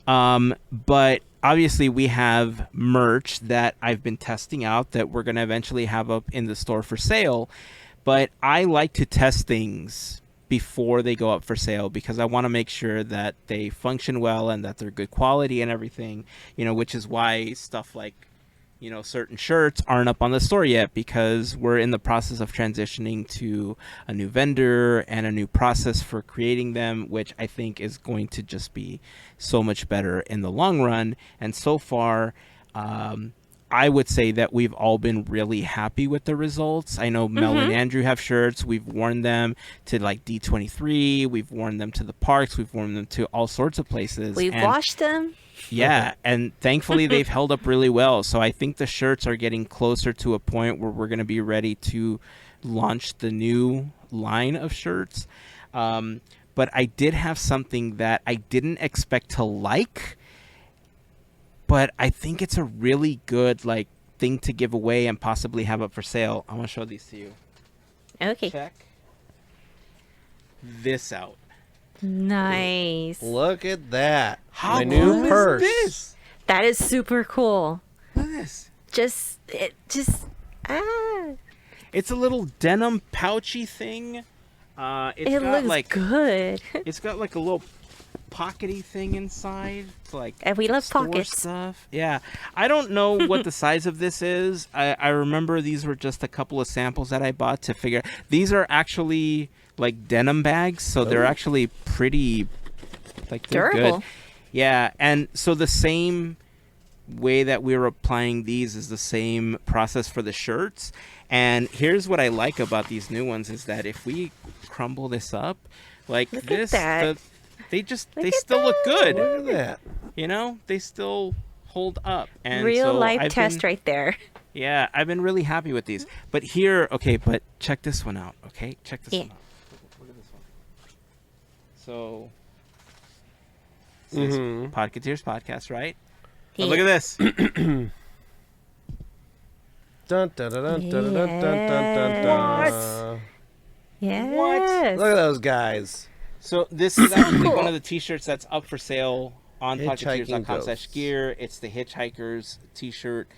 But obviously we have merch that I've been testing out that we're going to eventually have up in the store for sale. But I like to test things before they go up for sale, because I want to make sure that they function well and that they're good quality and everything, which is why stuff like, certain shirts aren't up on the store yet, because we're in the process of transitioning to a new vendor and a new process for creating them, which I think is going to just be so much better in the long run. And so far, I would say that we've all been really happy with the results. I know Mel and Andrew have shirts. We've worn them to like D23. We've worn them to the parks. We've worn them to all sorts of places. We've washed them. Yeah, and thankfully they've held up really well. So I think the shirts are getting closer to a point where we're going to be ready to launch the new line of shirts. But I did have something that I didn't expect to like, but I think it's a really good thing to give away and possibly have up for sale. I'm going to show these to you. Okay. Check this out. Nice. Look at that. How My cool new purse. is this? That is super cool. Look at this. It's a little denim pouchy thing. It looks good. It's got like a little pockety thing inside. It's and we love store pockets. stuff. Yeah. I don't know what the size of this is. I remember these were just a couple of samples that I bought to figure. These are actually like denim bags, so they're actually pretty they're durable. Good. Yeah, and so the same way that we're applying these is the same process for the shirts. And here's what I like about these new ones is that if we crumble this up like Look this, at that. they still look good. Look at that. They still hold up. And Real so life test right there. Yeah, I've been really happy with these. But but check this one out, okay? Check this one out. Look at this one. So, this is Podketeers podcast, right? Yeah. But look at this. Dun, dun, dun, dun, dun, dun, dun, dun, dun. Yes. Look at those guys. So this is actually one of the t-shirts that's up for sale on Hitchhiking podketeers.com/gear. It's the Hitchhikers t-shirt.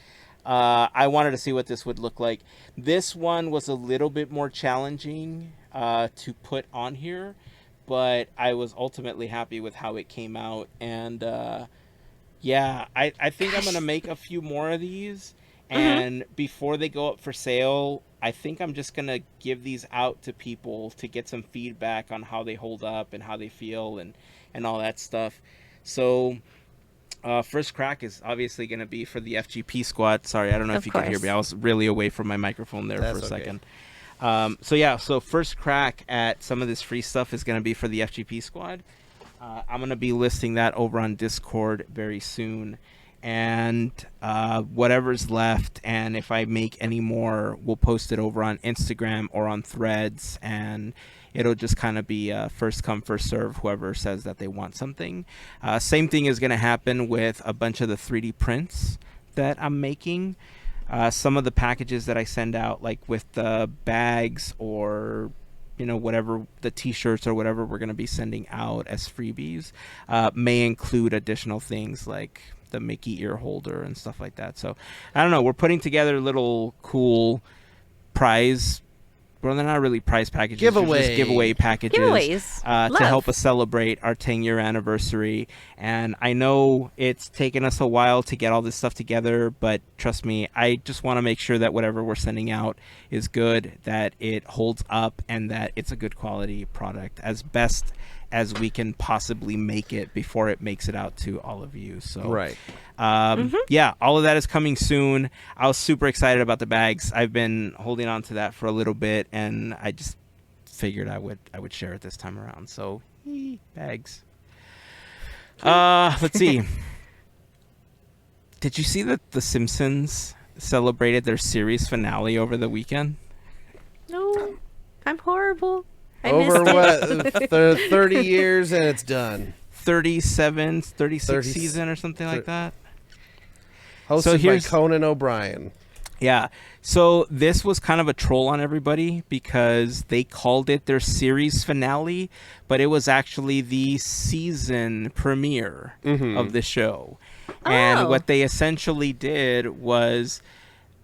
I wanted to see what this would look like. This one was a little bit more challenging to put on here, but I was ultimately happy with how it came out. And I think I'm going to make a few more of these. And before they go up for sale, I think I'm just going to give these out to people to get some feedback on how they hold up and how they feel and all that stuff. So first crack is obviously going to be for the FGP Squad. Sorry, I don't know if you can hear me. I was really away from my microphone there for a second. So first crack at some of this free stuff is going to be for the FGP Squad. I'm going to be listing that over on Discord very soon. And whatever's left, and if I make any more, we'll post it over on Instagram or on Threads, and it'll just kind of be first come, first serve, whoever says that they want something. Same thing is going to happen with a bunch of the 3D prints that I'm making. Some of the packages that I send out, like with the bags or whatever, the t-shirts or whatever we're going to be sending out as freebies, may include additional things like the Mickey ear holder and stuff like that. So I don't know, we're putting together little cool prize, well, they're not really prize packages, giveaway packages to help us celebrate our 10-year anniversary. And I know it's taken us a while to get all this stuff together, but trust me, I just want to make sure that whatever we're sending out is good, that it holds up, and that it's a good quality product as best as we can possibly make it before it makes it out to all of you. So right. Yeah, all of that is coming soon. I was super excited about the bags. I've been holding on to that for a little bit, and I just figured I would share it this time around. So bags. Let's see. Did you see that The Simpsons celebrated their series finale over the weekend? No. I'm horrible. I Over missed it. what? 30 years and it's done. 36 30 season or something like that. Hosted by Conan O'Brien. Yeah. So this was kind of a troll on everybody because they called it their series finale, but it was actually the season premiere of the show. And what they essentially did was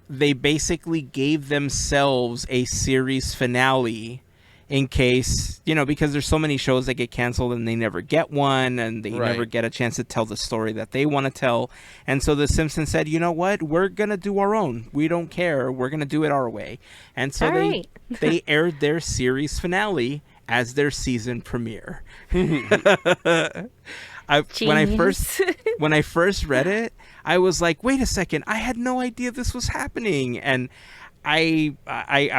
they basically gave themselves a series finale in case, because there's so many shows that get canceled and they never get one and they never get a chance to tell the story that they want to tell. And so The Simpsons said, you know what? We're going to do our own. We don't care. We're going to do it our way. And so they aired their series finale as their season premiere. When I first read it, I was like, wait a second, I had no idea this was happening. And I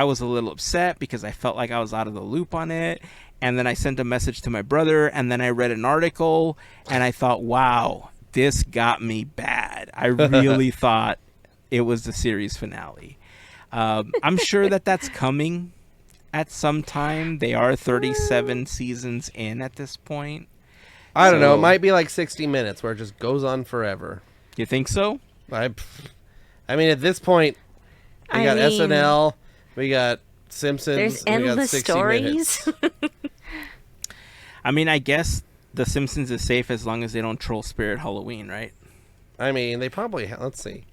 was a little upset because I felt like I was out of the loop on it. And then I sent a message to my brother, and then I read an article, and I thought, wow, this got me bad. I really thought it was the series finale. I'm sure that that's coming at some time. They are 37 seasons in at this point. I don't know. It might be like 60 Minutes where it just goes on forever. You think so? I mean, at this point, we got SNL, we got Simpsons, there's we got endless 60 stories. Minutes. I mean, I guess The Simpsons is safe as long as they don't troll Spirit Halloween, right? I mean, they probably let's see.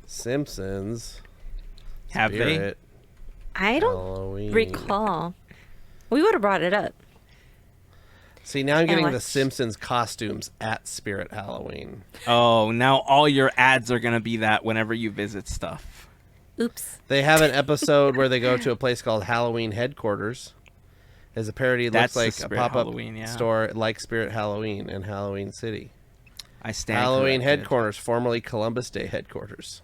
Simpsons. Have Spirit, I don't Halloween. recall. We would have brought it up. See, now I'm getting the watch. Simpsons costumes at Spirit Halloween. Oh, now all your ads are going to be that whenever you visit stuff. Oops. They have an episode where they go to a place called Halloween Headquarters. As a parody, it looks That's the like a Spirit pop-up Halloween, yeah. store like Spirit Halloween in Halloween City. I stand Halloween corrected. Headquarters, formerly Columbus Day Headquarters.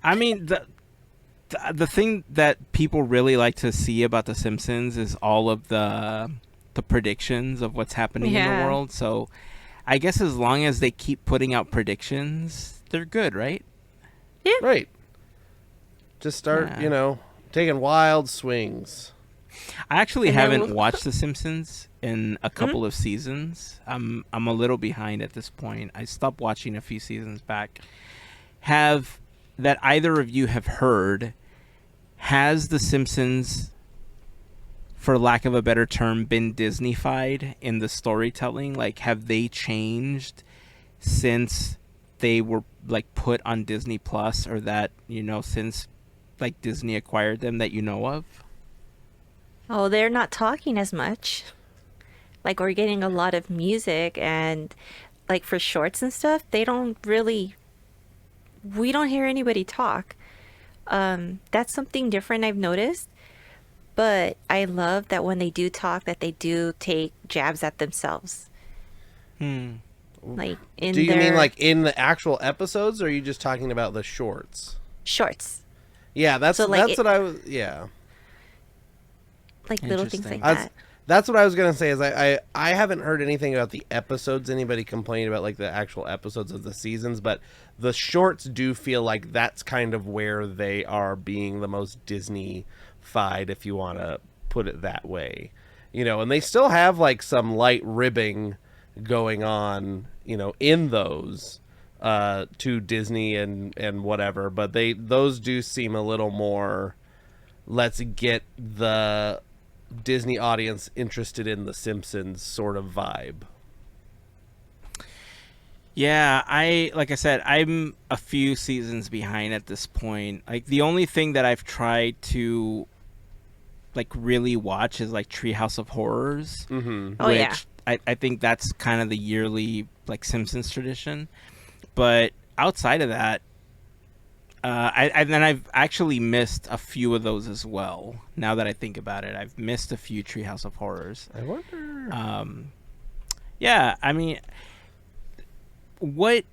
I mean, the thing that people really like to see about The Simpsons is all of the predictions of what's happening in the world. So I guess as long as they keep putting out predictions, they're good, right? Yeah. Right. Just start, taking wild swings. I actually And haven't then- watched The Simpsons in a couple of seasons. I'm a little behind at this point. I stopped watching a few seasons back. Have that either of you have heard, has The Simpsons, for lack of a better term, been Disney-fied in the storytelling? Like, have they changed since they were put on Disney Plus, or that, since Disney acquired them, that you know of? Oh, they're not talking as much. We're getting a lot of music, and for shorts and stuff, we don't hear anybody talk. That's something different I've noticed. But I love that when they do talk, that they do take jabs at themselves. Do you mean in the actual episodes, or are you just talking about the shorts? Shorts? Yeah, that's what I was. Yeah, little things like That's- that. That's what I was gonna say. Is I haven't heard anything about the episodes. Anybody complain about the actual episodes of the seasons, but the shorts do feel like that's kind of where they are being the most Disney-fied, if you want to put it that way. And they still have some light ribbing going on, in those to Disney and whatever. But those do seem a little more. Let's get the Disney audience interested in The Simpsons sort of vibe. Yeah, like I said, I'm a few seasons behind at this point. The only thing that I've tried to really watch is Treehouse of Horrors, Oh, which yeah. I think that's kind of the yearly Simpsons tradition. But outside of that, I've actually missed a few of those as well. Now that I think about it, I've missed a few Treehouse of Horrors. I wonder. Yeah, I mean, what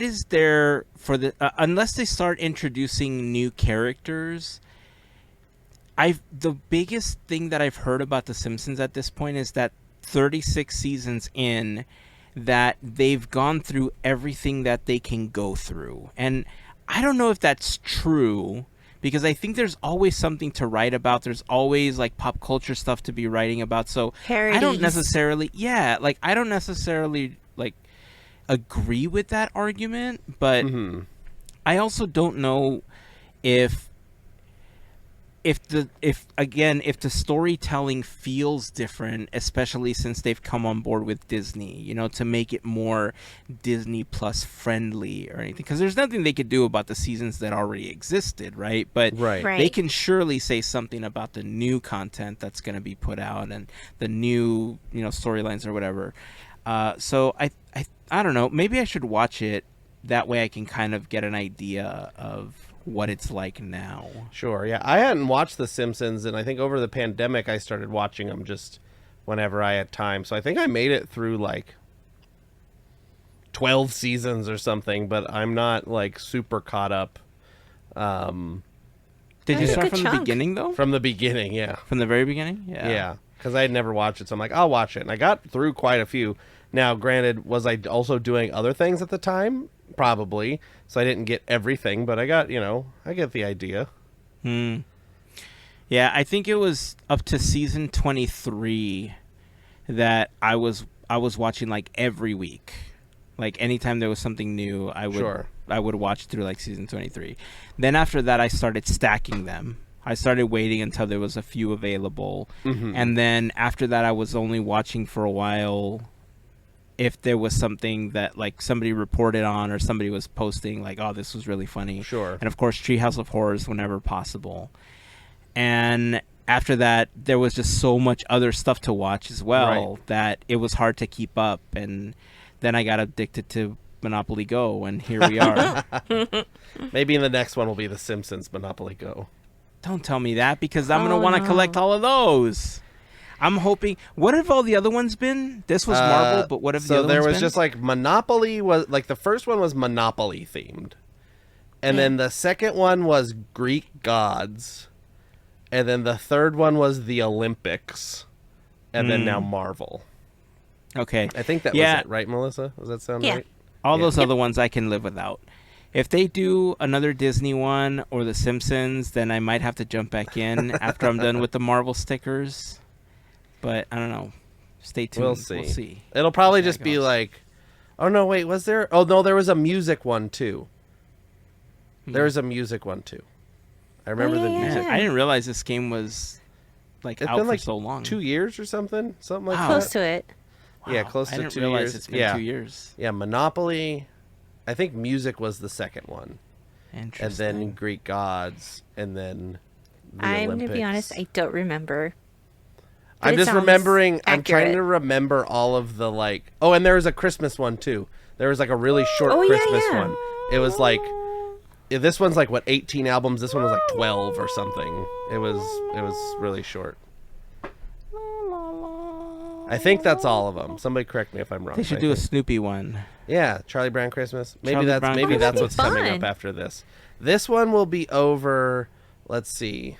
is there for the unless they start introducing new characters? The biggest thing that I've heard about The Simpsons at this point is that 36 seasons in, that they've gone through everything that they can go through. And I don't know if that's true, because I think there's always something to write about. There's always like pop culture stuff to be writing about. So Parodies. I don't necessarily, I don't necessarily like agree with that argument, but I also don't know if the storytelling feels different, especially since they've come on board with Disney, to make it more Disney Plus friendly or anything, because there's nothing they could do about the seasons that already existed, right? But Right. they can surely say something about the new content that's going to be put out and the new, storylines or whatever. So I don't know. Maybe I should watch it. That way I can kind of get an idea of what it's like now. Sure, yeah. I hadn't watched The Simpsons, and I think over the pandemic I started watching them just whenever I had time. So I think I made it through like 12 seasons or something, but I'm not like super caught up. Did you That's a start good from the chunk. beginning, though? From the beginning, yeah. From the very beginning? Yeah, because I had never watched it, so I'm like, I'll watch it. And I got through quite a few. Now, granted, was I also doing other things at the time? Probably. So I didn't get everything, but I got, I get the idea. Yeah, I think it was up to season 23 that I was watching like every week. Like anytime there was something new, I would watch through like season 23. Then after that, I started stacking them. I started waiting until there was a few available. And then after that, I was only watching for a while if there was something that like somebody reported on or somebody was posting like, oh, this was really funny. Sure. And of course, Treehouse of Horrors whenever possible. And after that, there was just so much other stuff to watch as well that it was hard to keep up. And then I got addicted to Monopoly Go, and here we are. Maybe in the next one will be The Simpsons Monopoly Go. Don't tell me that, because I'm going to want to collect all of those. I'm hoping. What have all the other ones been? This was Marvel, but what have the other ones been? So there was just like Monopoly was like the first one was Monopoly themed. And then the second one was Greek gods. And then the third one was the Olympics. And then now Marvel. Okay. I think that was it, right, Melissa? Does that sound right? All those other ones I can live without. If they do another Disney one or The Simpsons, then I might have to jump back in after I'm done with the Marvel stickers. But I don't know. Stay tuned. We'll see. It'll probably just be like, oh no, wait, was there? Oh no, there was a music one too. There was a music one too. I remember the music. I didn't realize this game was like It's out been for like so long. 2 years or something like that. Close to it. Yeah, close to 2 years. I didn't realize it's been 2 years. Yeah, Monopoly. I think music was the second one. Interesting. And then Greek gods, and then the I'm Olympics. to be honest, I don't remember. But I'm it just sounds remembering. I'm trying accurate. to remember all of the like. Oh, and there was a Christmas one too. There was like a really short Oh, yeah, Christmas yeah. one. It was like, this one's like what 18 albums. This one was like 12 or something. It was really short. I think that's all of them. Somebody correct me if I'm wrong. They should but I do a think- Snoopy one. Yeah, Charlie Brown Christmas. Maybe Charlie that's Brown maybe that's Christmas. what's coming Fun. up after this. This one will be over. Let's see.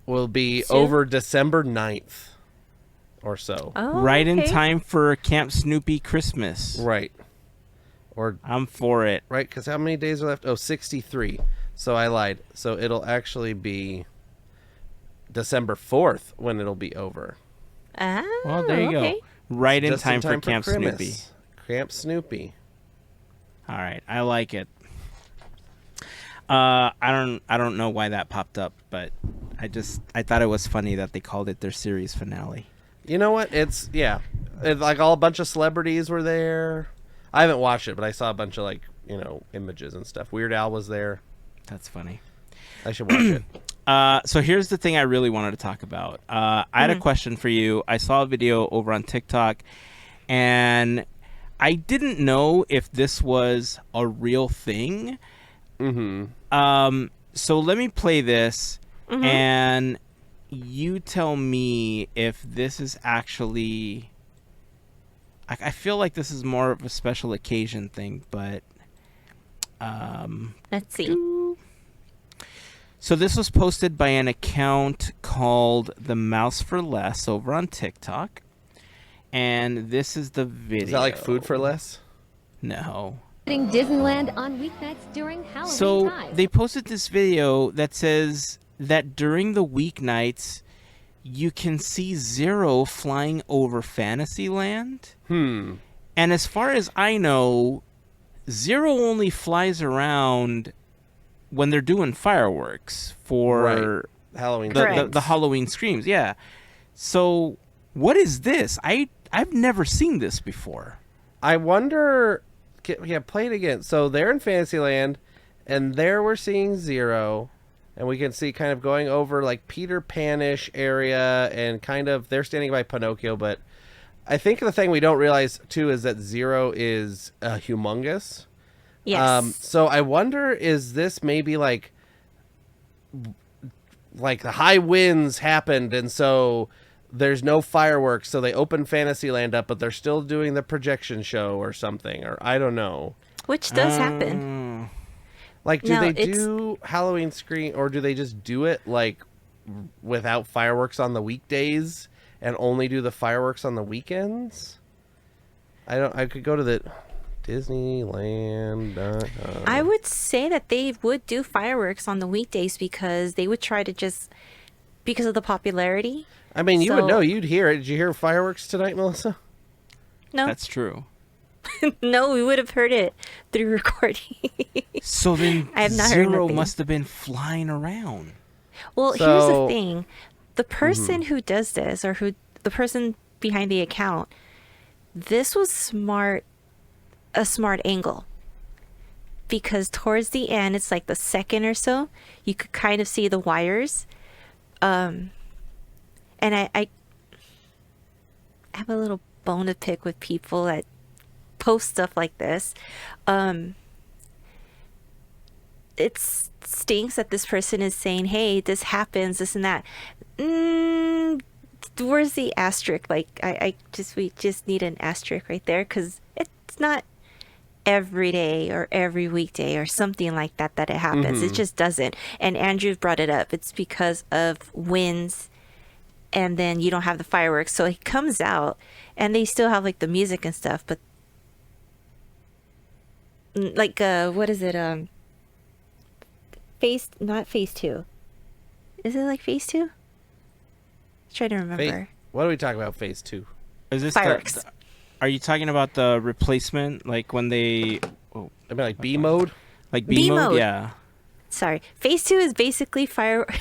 Will be Soon? over December 9th or so. Oh, Right in okay. time for Camp Snoopy Christmas. Right. Or I'm for it. right, because how many days are left? Oh, 63. So I lied. So it'll actually be December 4th when it'll be over. Ah, Well, there you okay. go. Right in Just time for Camp Christmas. Snoopy. Camp Snoopy. All right, I like it. I don't know why that popped up, but I thought it was funny that they called it their series finale. You know what? It's like all a bunch of celebrities were there. I haven't watched it, but I saw a bunch of like, images and stuff. Weird Al was there. That's funny. I should watch it. So here's the thing I really wanted to talk about. I had a question for you. I saw a video over on TikTok, and I didn't know if this was a real thing. So let me play this, and you tell me if this is actually... I feel like this is more of a special occasion thing, but... Let's see. So this was posted by an account called The Mouse for Less over on TikTok. And this is the video. Is that like Food for Less? No. Disneyland on weeknights during Halloween So time. they posted this video that says that during the weeknights, you can see Zero flying over Fantasyland. And as far as I know, Zero only flies around when they're doing fireworks for Halloween. the Halloween screams. Yeah. So what is this? I've never seen this before. I wonder. Yeah, play it again. So they're in Fantasyland, and there we're seeing Zero, and we can see kind of going over like Peter Pan-ish area, and kind of they're standing by Pinocchio. But I think the thing we don't realize too is that Zero is humongous. Yes. So I wonder, is this maybe like the high winds happened, and so there's no fireworks, so they open Fantasyland up, but they're still doing the projection show or something, or I don't know. Which does happen. Like, do No, they it's- do Halloween screen, or do they just do it like without fireworks on the weekdays and only do the fireworks on the weekends? I could go to the Disneyland. I would say that they would do fireworks on the weekdays because they would try to because of the popularity. I mean, you would So- know. You'd hear it. Did you hear fireworks tonight, Melissa? No, That's true. no, we would have heard it through recording. So then I have not heard Zero nothing. must have been flying around. Well, here's So- the thing. The person who does this, or the person behind the account, this was a smart angle. Because towards the end, it's like the second or so, you could kind of see the wires. And I have a little bone to pick with people that post stuff like this. It stinks that this person is saying, hey, this happens, this and that. Where's the asterisk? Like, we just need an asterisk right there, because it's not every day or every weekday or something like that it happens. It just doesn't. And Andrew brought it up. It's because of winds, and then you don't have the fireworks. So it comes out, and they still have like the music and stuff, but like what is it? Not phase 2. Is it like phase 2? Try to remember. What are we talking about? Phase 2. Is this Fireworks. Are you talking about the replacement, like when they, I mean, like B mode. like B B mode? mode. Yeah. Sorry. Phase 2 is basically fireworks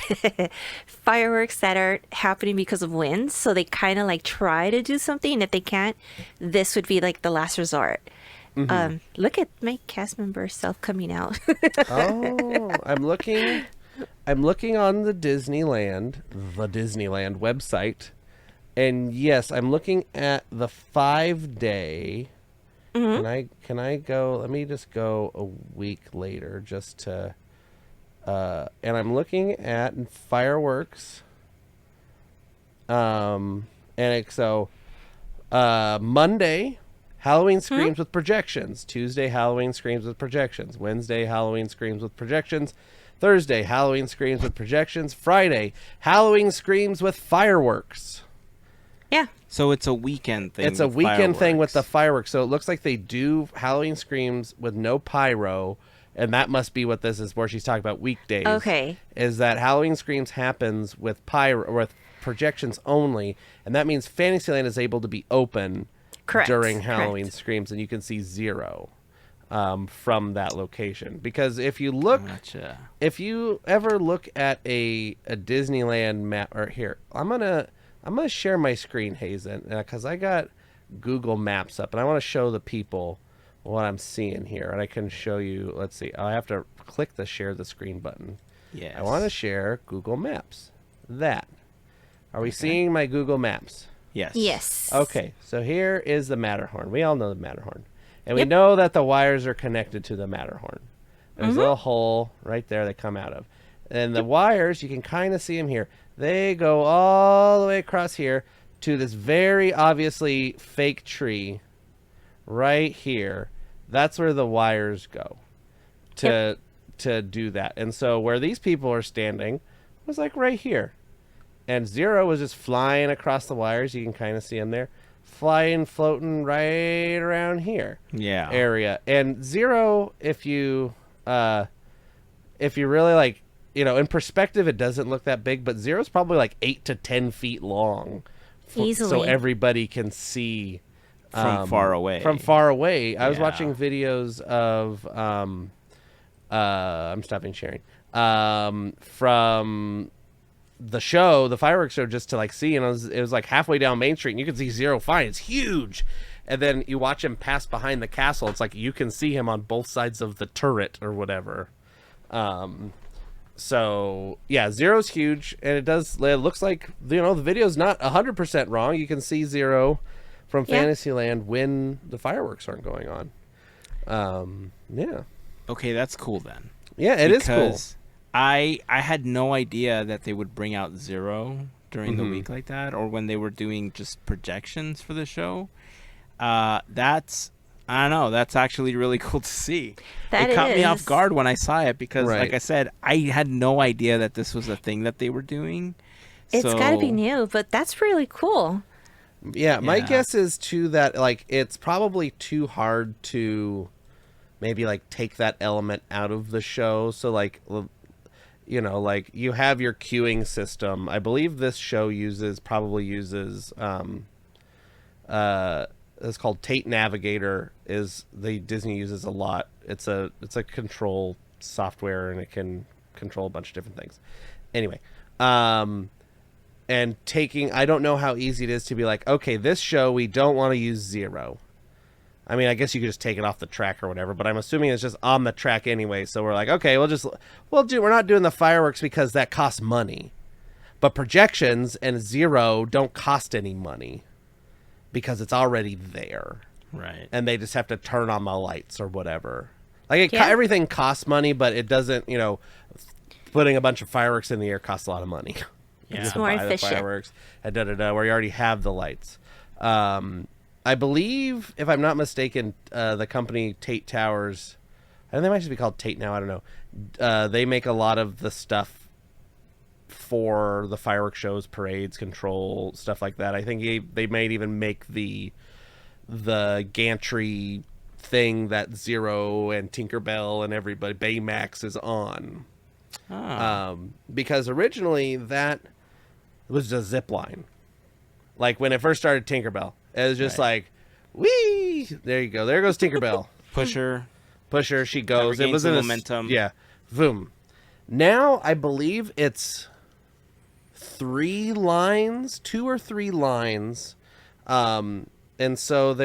that are happening because of winds. So they kind of like try to do something. And if they can't, this would be like the last resort. Look at my cast member self coming out. Oh, I'm looking on the Disneyland website, and yes, I'm looking at the 5-day. Can I go? Let me just go a week later, just to. And I'm looking at fireworks. Monday, Halloween screams with projections. Tuesday, Halloween screams with projections. Wednesday, Halloween screams with projections. Thursday, Halloween screams with projections. Friday, Halloween screams with fireworks. Yeah. So it's a weekend thing. It's a with weekend thing with the fireworks. fireworks. So it looks like they do Halloween screams with no pyro, and that must be what this is, where she's talking about weekdays. Okay. Is that Halloween screams happens with pyro, with projections only, and that means Fantasyland is able to be open Correct. during Halloween Correct. screams, and you can see Zero from that location. Because if you look, Gotcha. if you ever look at a Disneyland map, or here, I'm gonna share my screen, Heyzen, because I got Google Maps up, and I want to show the people what I'm seeing here, and I can show you. Let's see, I have to click the share the screen button. Yes. I want to share Google Maps. Are we seeing my Google Maps? Yes. Yes. Okay, so here is the Matterhorn. We all know the Matterhorn. And we Yep. know that the wires are connected to the Matterhorn. There's a little hole right there they come out of. And the wires, you can kind of see them here. They go all the way across here to this very obviously fake tree right here. That's where the wires go to do that. And so where these people are standing was like right here. And Zero was just flying across the wires. You can kind of see him there. flying, floating right around here. Yeah. Area. And Zero, if you really like, in perspective, it doesn't look that big, but Zero's probably like 8 to 10 feet long. Easily. So everybody can see from far away. From far away. I was watching videos of I'm stopping sharing. From the show, the fireworks show, just to like see, and it was like halfway down Main Street, and you can see Zero fine. It's huge. And then you watch him pass behind the castle. It's like you can see him on both sides of the turret or whatever. So yeah, Zero's huge, and it looks like, the video's not 100% wrong. You can see Zero from Fantasyland when the fireworks aren't going on. Yeah. Okay, that's cool then. Yeah, it is cool. I had no idea that they would bring out Zero during the week like that, or when they were doing just projections for the show. I don't know. That's actually really cool to see. It caught me off guard when I saw it because, like I said, I had no idea that this was a thing that they were doing. It's got to be new, but that's really cool. Yeah, my guess is, too, that, like, it's probably too hard to maybe, like, take that element out of the show. So, like, like, you have your queuing system. I believe this show probably uses it's called Tate Navigator. Disney uses a lot. It's a control software, and it can control a bunch of different things. Anyway, and I don't know how easy it is to be like, okay, this show we don't want to use Zero. I mean, I guess you could just take it off the track or whatever, but I'm assuming it's just on the track anyway. So we're like, okay, we're not doing the fireworks because that costs money, but projections and Zero don't cost any money, because it's already there. Right. And they just have to turn on the lights or whatever. Like, everything costs money, but it doesn't, putting a bunch of fireworks in the air costs a lot of money. Yeah. It's more efficient. Fireworks and where you already have the lights. I believe, if I'm not mistaken, the company Tate Towers, I think they might just be called Tate now, I don't know. They make a lot of the stuff for the fireworks shows, parades, control, stuff like that. I think they might even make the gantry thing that Zero and Tinkerbell and everybody, Baymax, is on. Because originally that was a zip line. Like, when it first started Tinkerbell, it was just like, whee! There you go. There goes Tinkerbell. Push her, she goes. It was momentum. Yeah. Boom. Now, I believe it's 2 or 3 lines. And so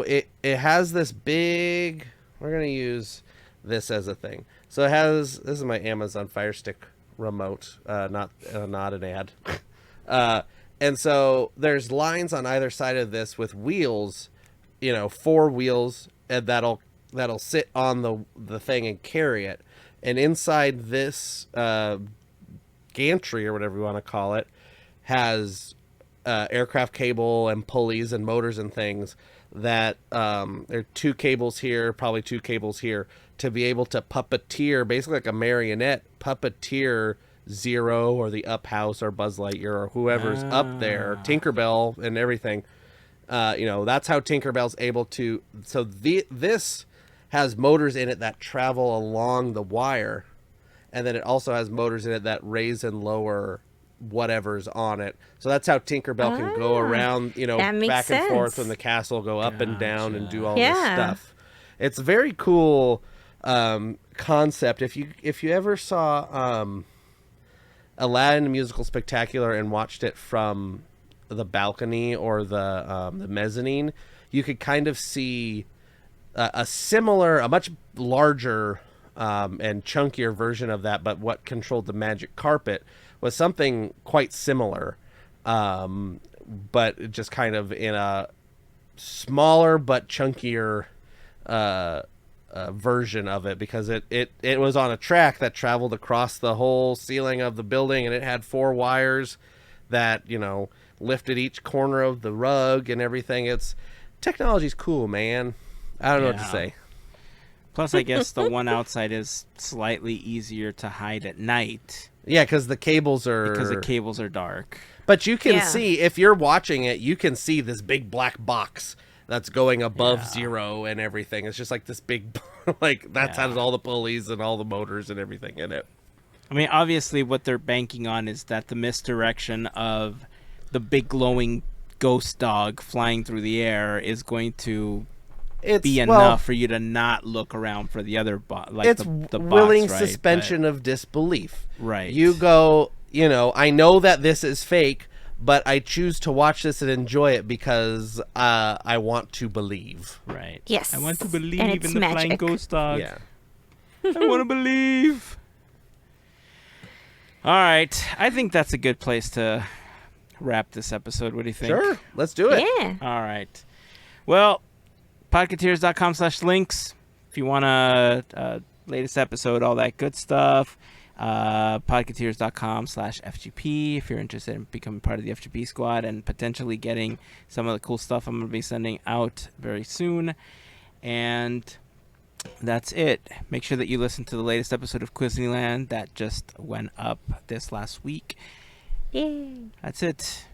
it has this big, we're going to use this as a thing. So this is my Amazon Fire Stick remote, not an ad. And so there's lines on either side of this with wheels, 4 wheels, and that'll sit on the thing and carry it. And inside this gantry, or whatever you want to call it, has aircraft cable and pulleys and motors and things that there are 2 cables here, probably 2 cables here, to be able to puppeteer, basically like a marionette, puppeteer Zero or the Up House or Buzz Lightyear or whoever's up there, Tinkerbell and everything. That's how Tinkerbell's able to. So this has motors in it that travel along the wire, and then it also has motors in it that raise and lower whatever's on it. So that's how Tinkerbell can go around, back and forth when the castle, go up and down and do all this stuff. It's a very cool concept. If you ever saw Aladdin the Musical Spectacular and watched it from the balcony or the mezzanine, you could kind of see a much larger and chunkier version of that, but what controlled the magic carpet was something quite similar, but just kind of in a smaller but chunkier version of it, because it was on a track that traveled across the whole ceiling of the building, and it had 4 wires that lifted each corner of the rug and everything. Technology's cool, man. I don't know what to say. Plus, I guess the one outside is slightly easier to hide at night. Yeah, because the cables are dark. But you can Yeah. see, if you're watching it, you can see this big black box that's going above Yeah. zero and everything. It's just like this big, like, that's Yeah. has all the pulleys and all the motors and everything in it. I mean, obviously, what they're banking on is that the misdirection of the big glowing ghost dog flying through the air is going to be enough for you to not look around for the other like it's the willing bots, right? suspension of disbelief. Right. You go, I know that this is fake, but I choose to watch this and enjoy it because I want to believe. Right. Yes. I want to And believe it's in the flying magic. ghost dog. Yeah. I want to believe. All right. I think that's a good place to wrap this episode. What do you think? Sure. Let's do it. Yeah. All right. Well, podketeers.com/links if you want a latest episode, all that good stuff. Podketeers.com/FGP if you're interested in becoming part of the FGP Squad and potentially getting some of the cool stuff I'm going to be sending out very soon. And that's it. Make sure that you listen to the latest episode of Quizneyland that just went up this last week. Yay. That's it.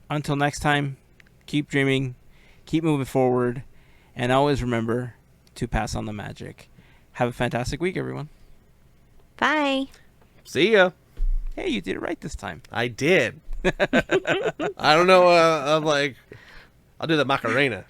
Until next time, keep dreaming, keep moving forward, and always remember to pass on the magic. Have a fantastic week, everyone. Bye. See ya. Hey, you did it right this time. I did. I don't know. I'm like, I'll do the Macarena.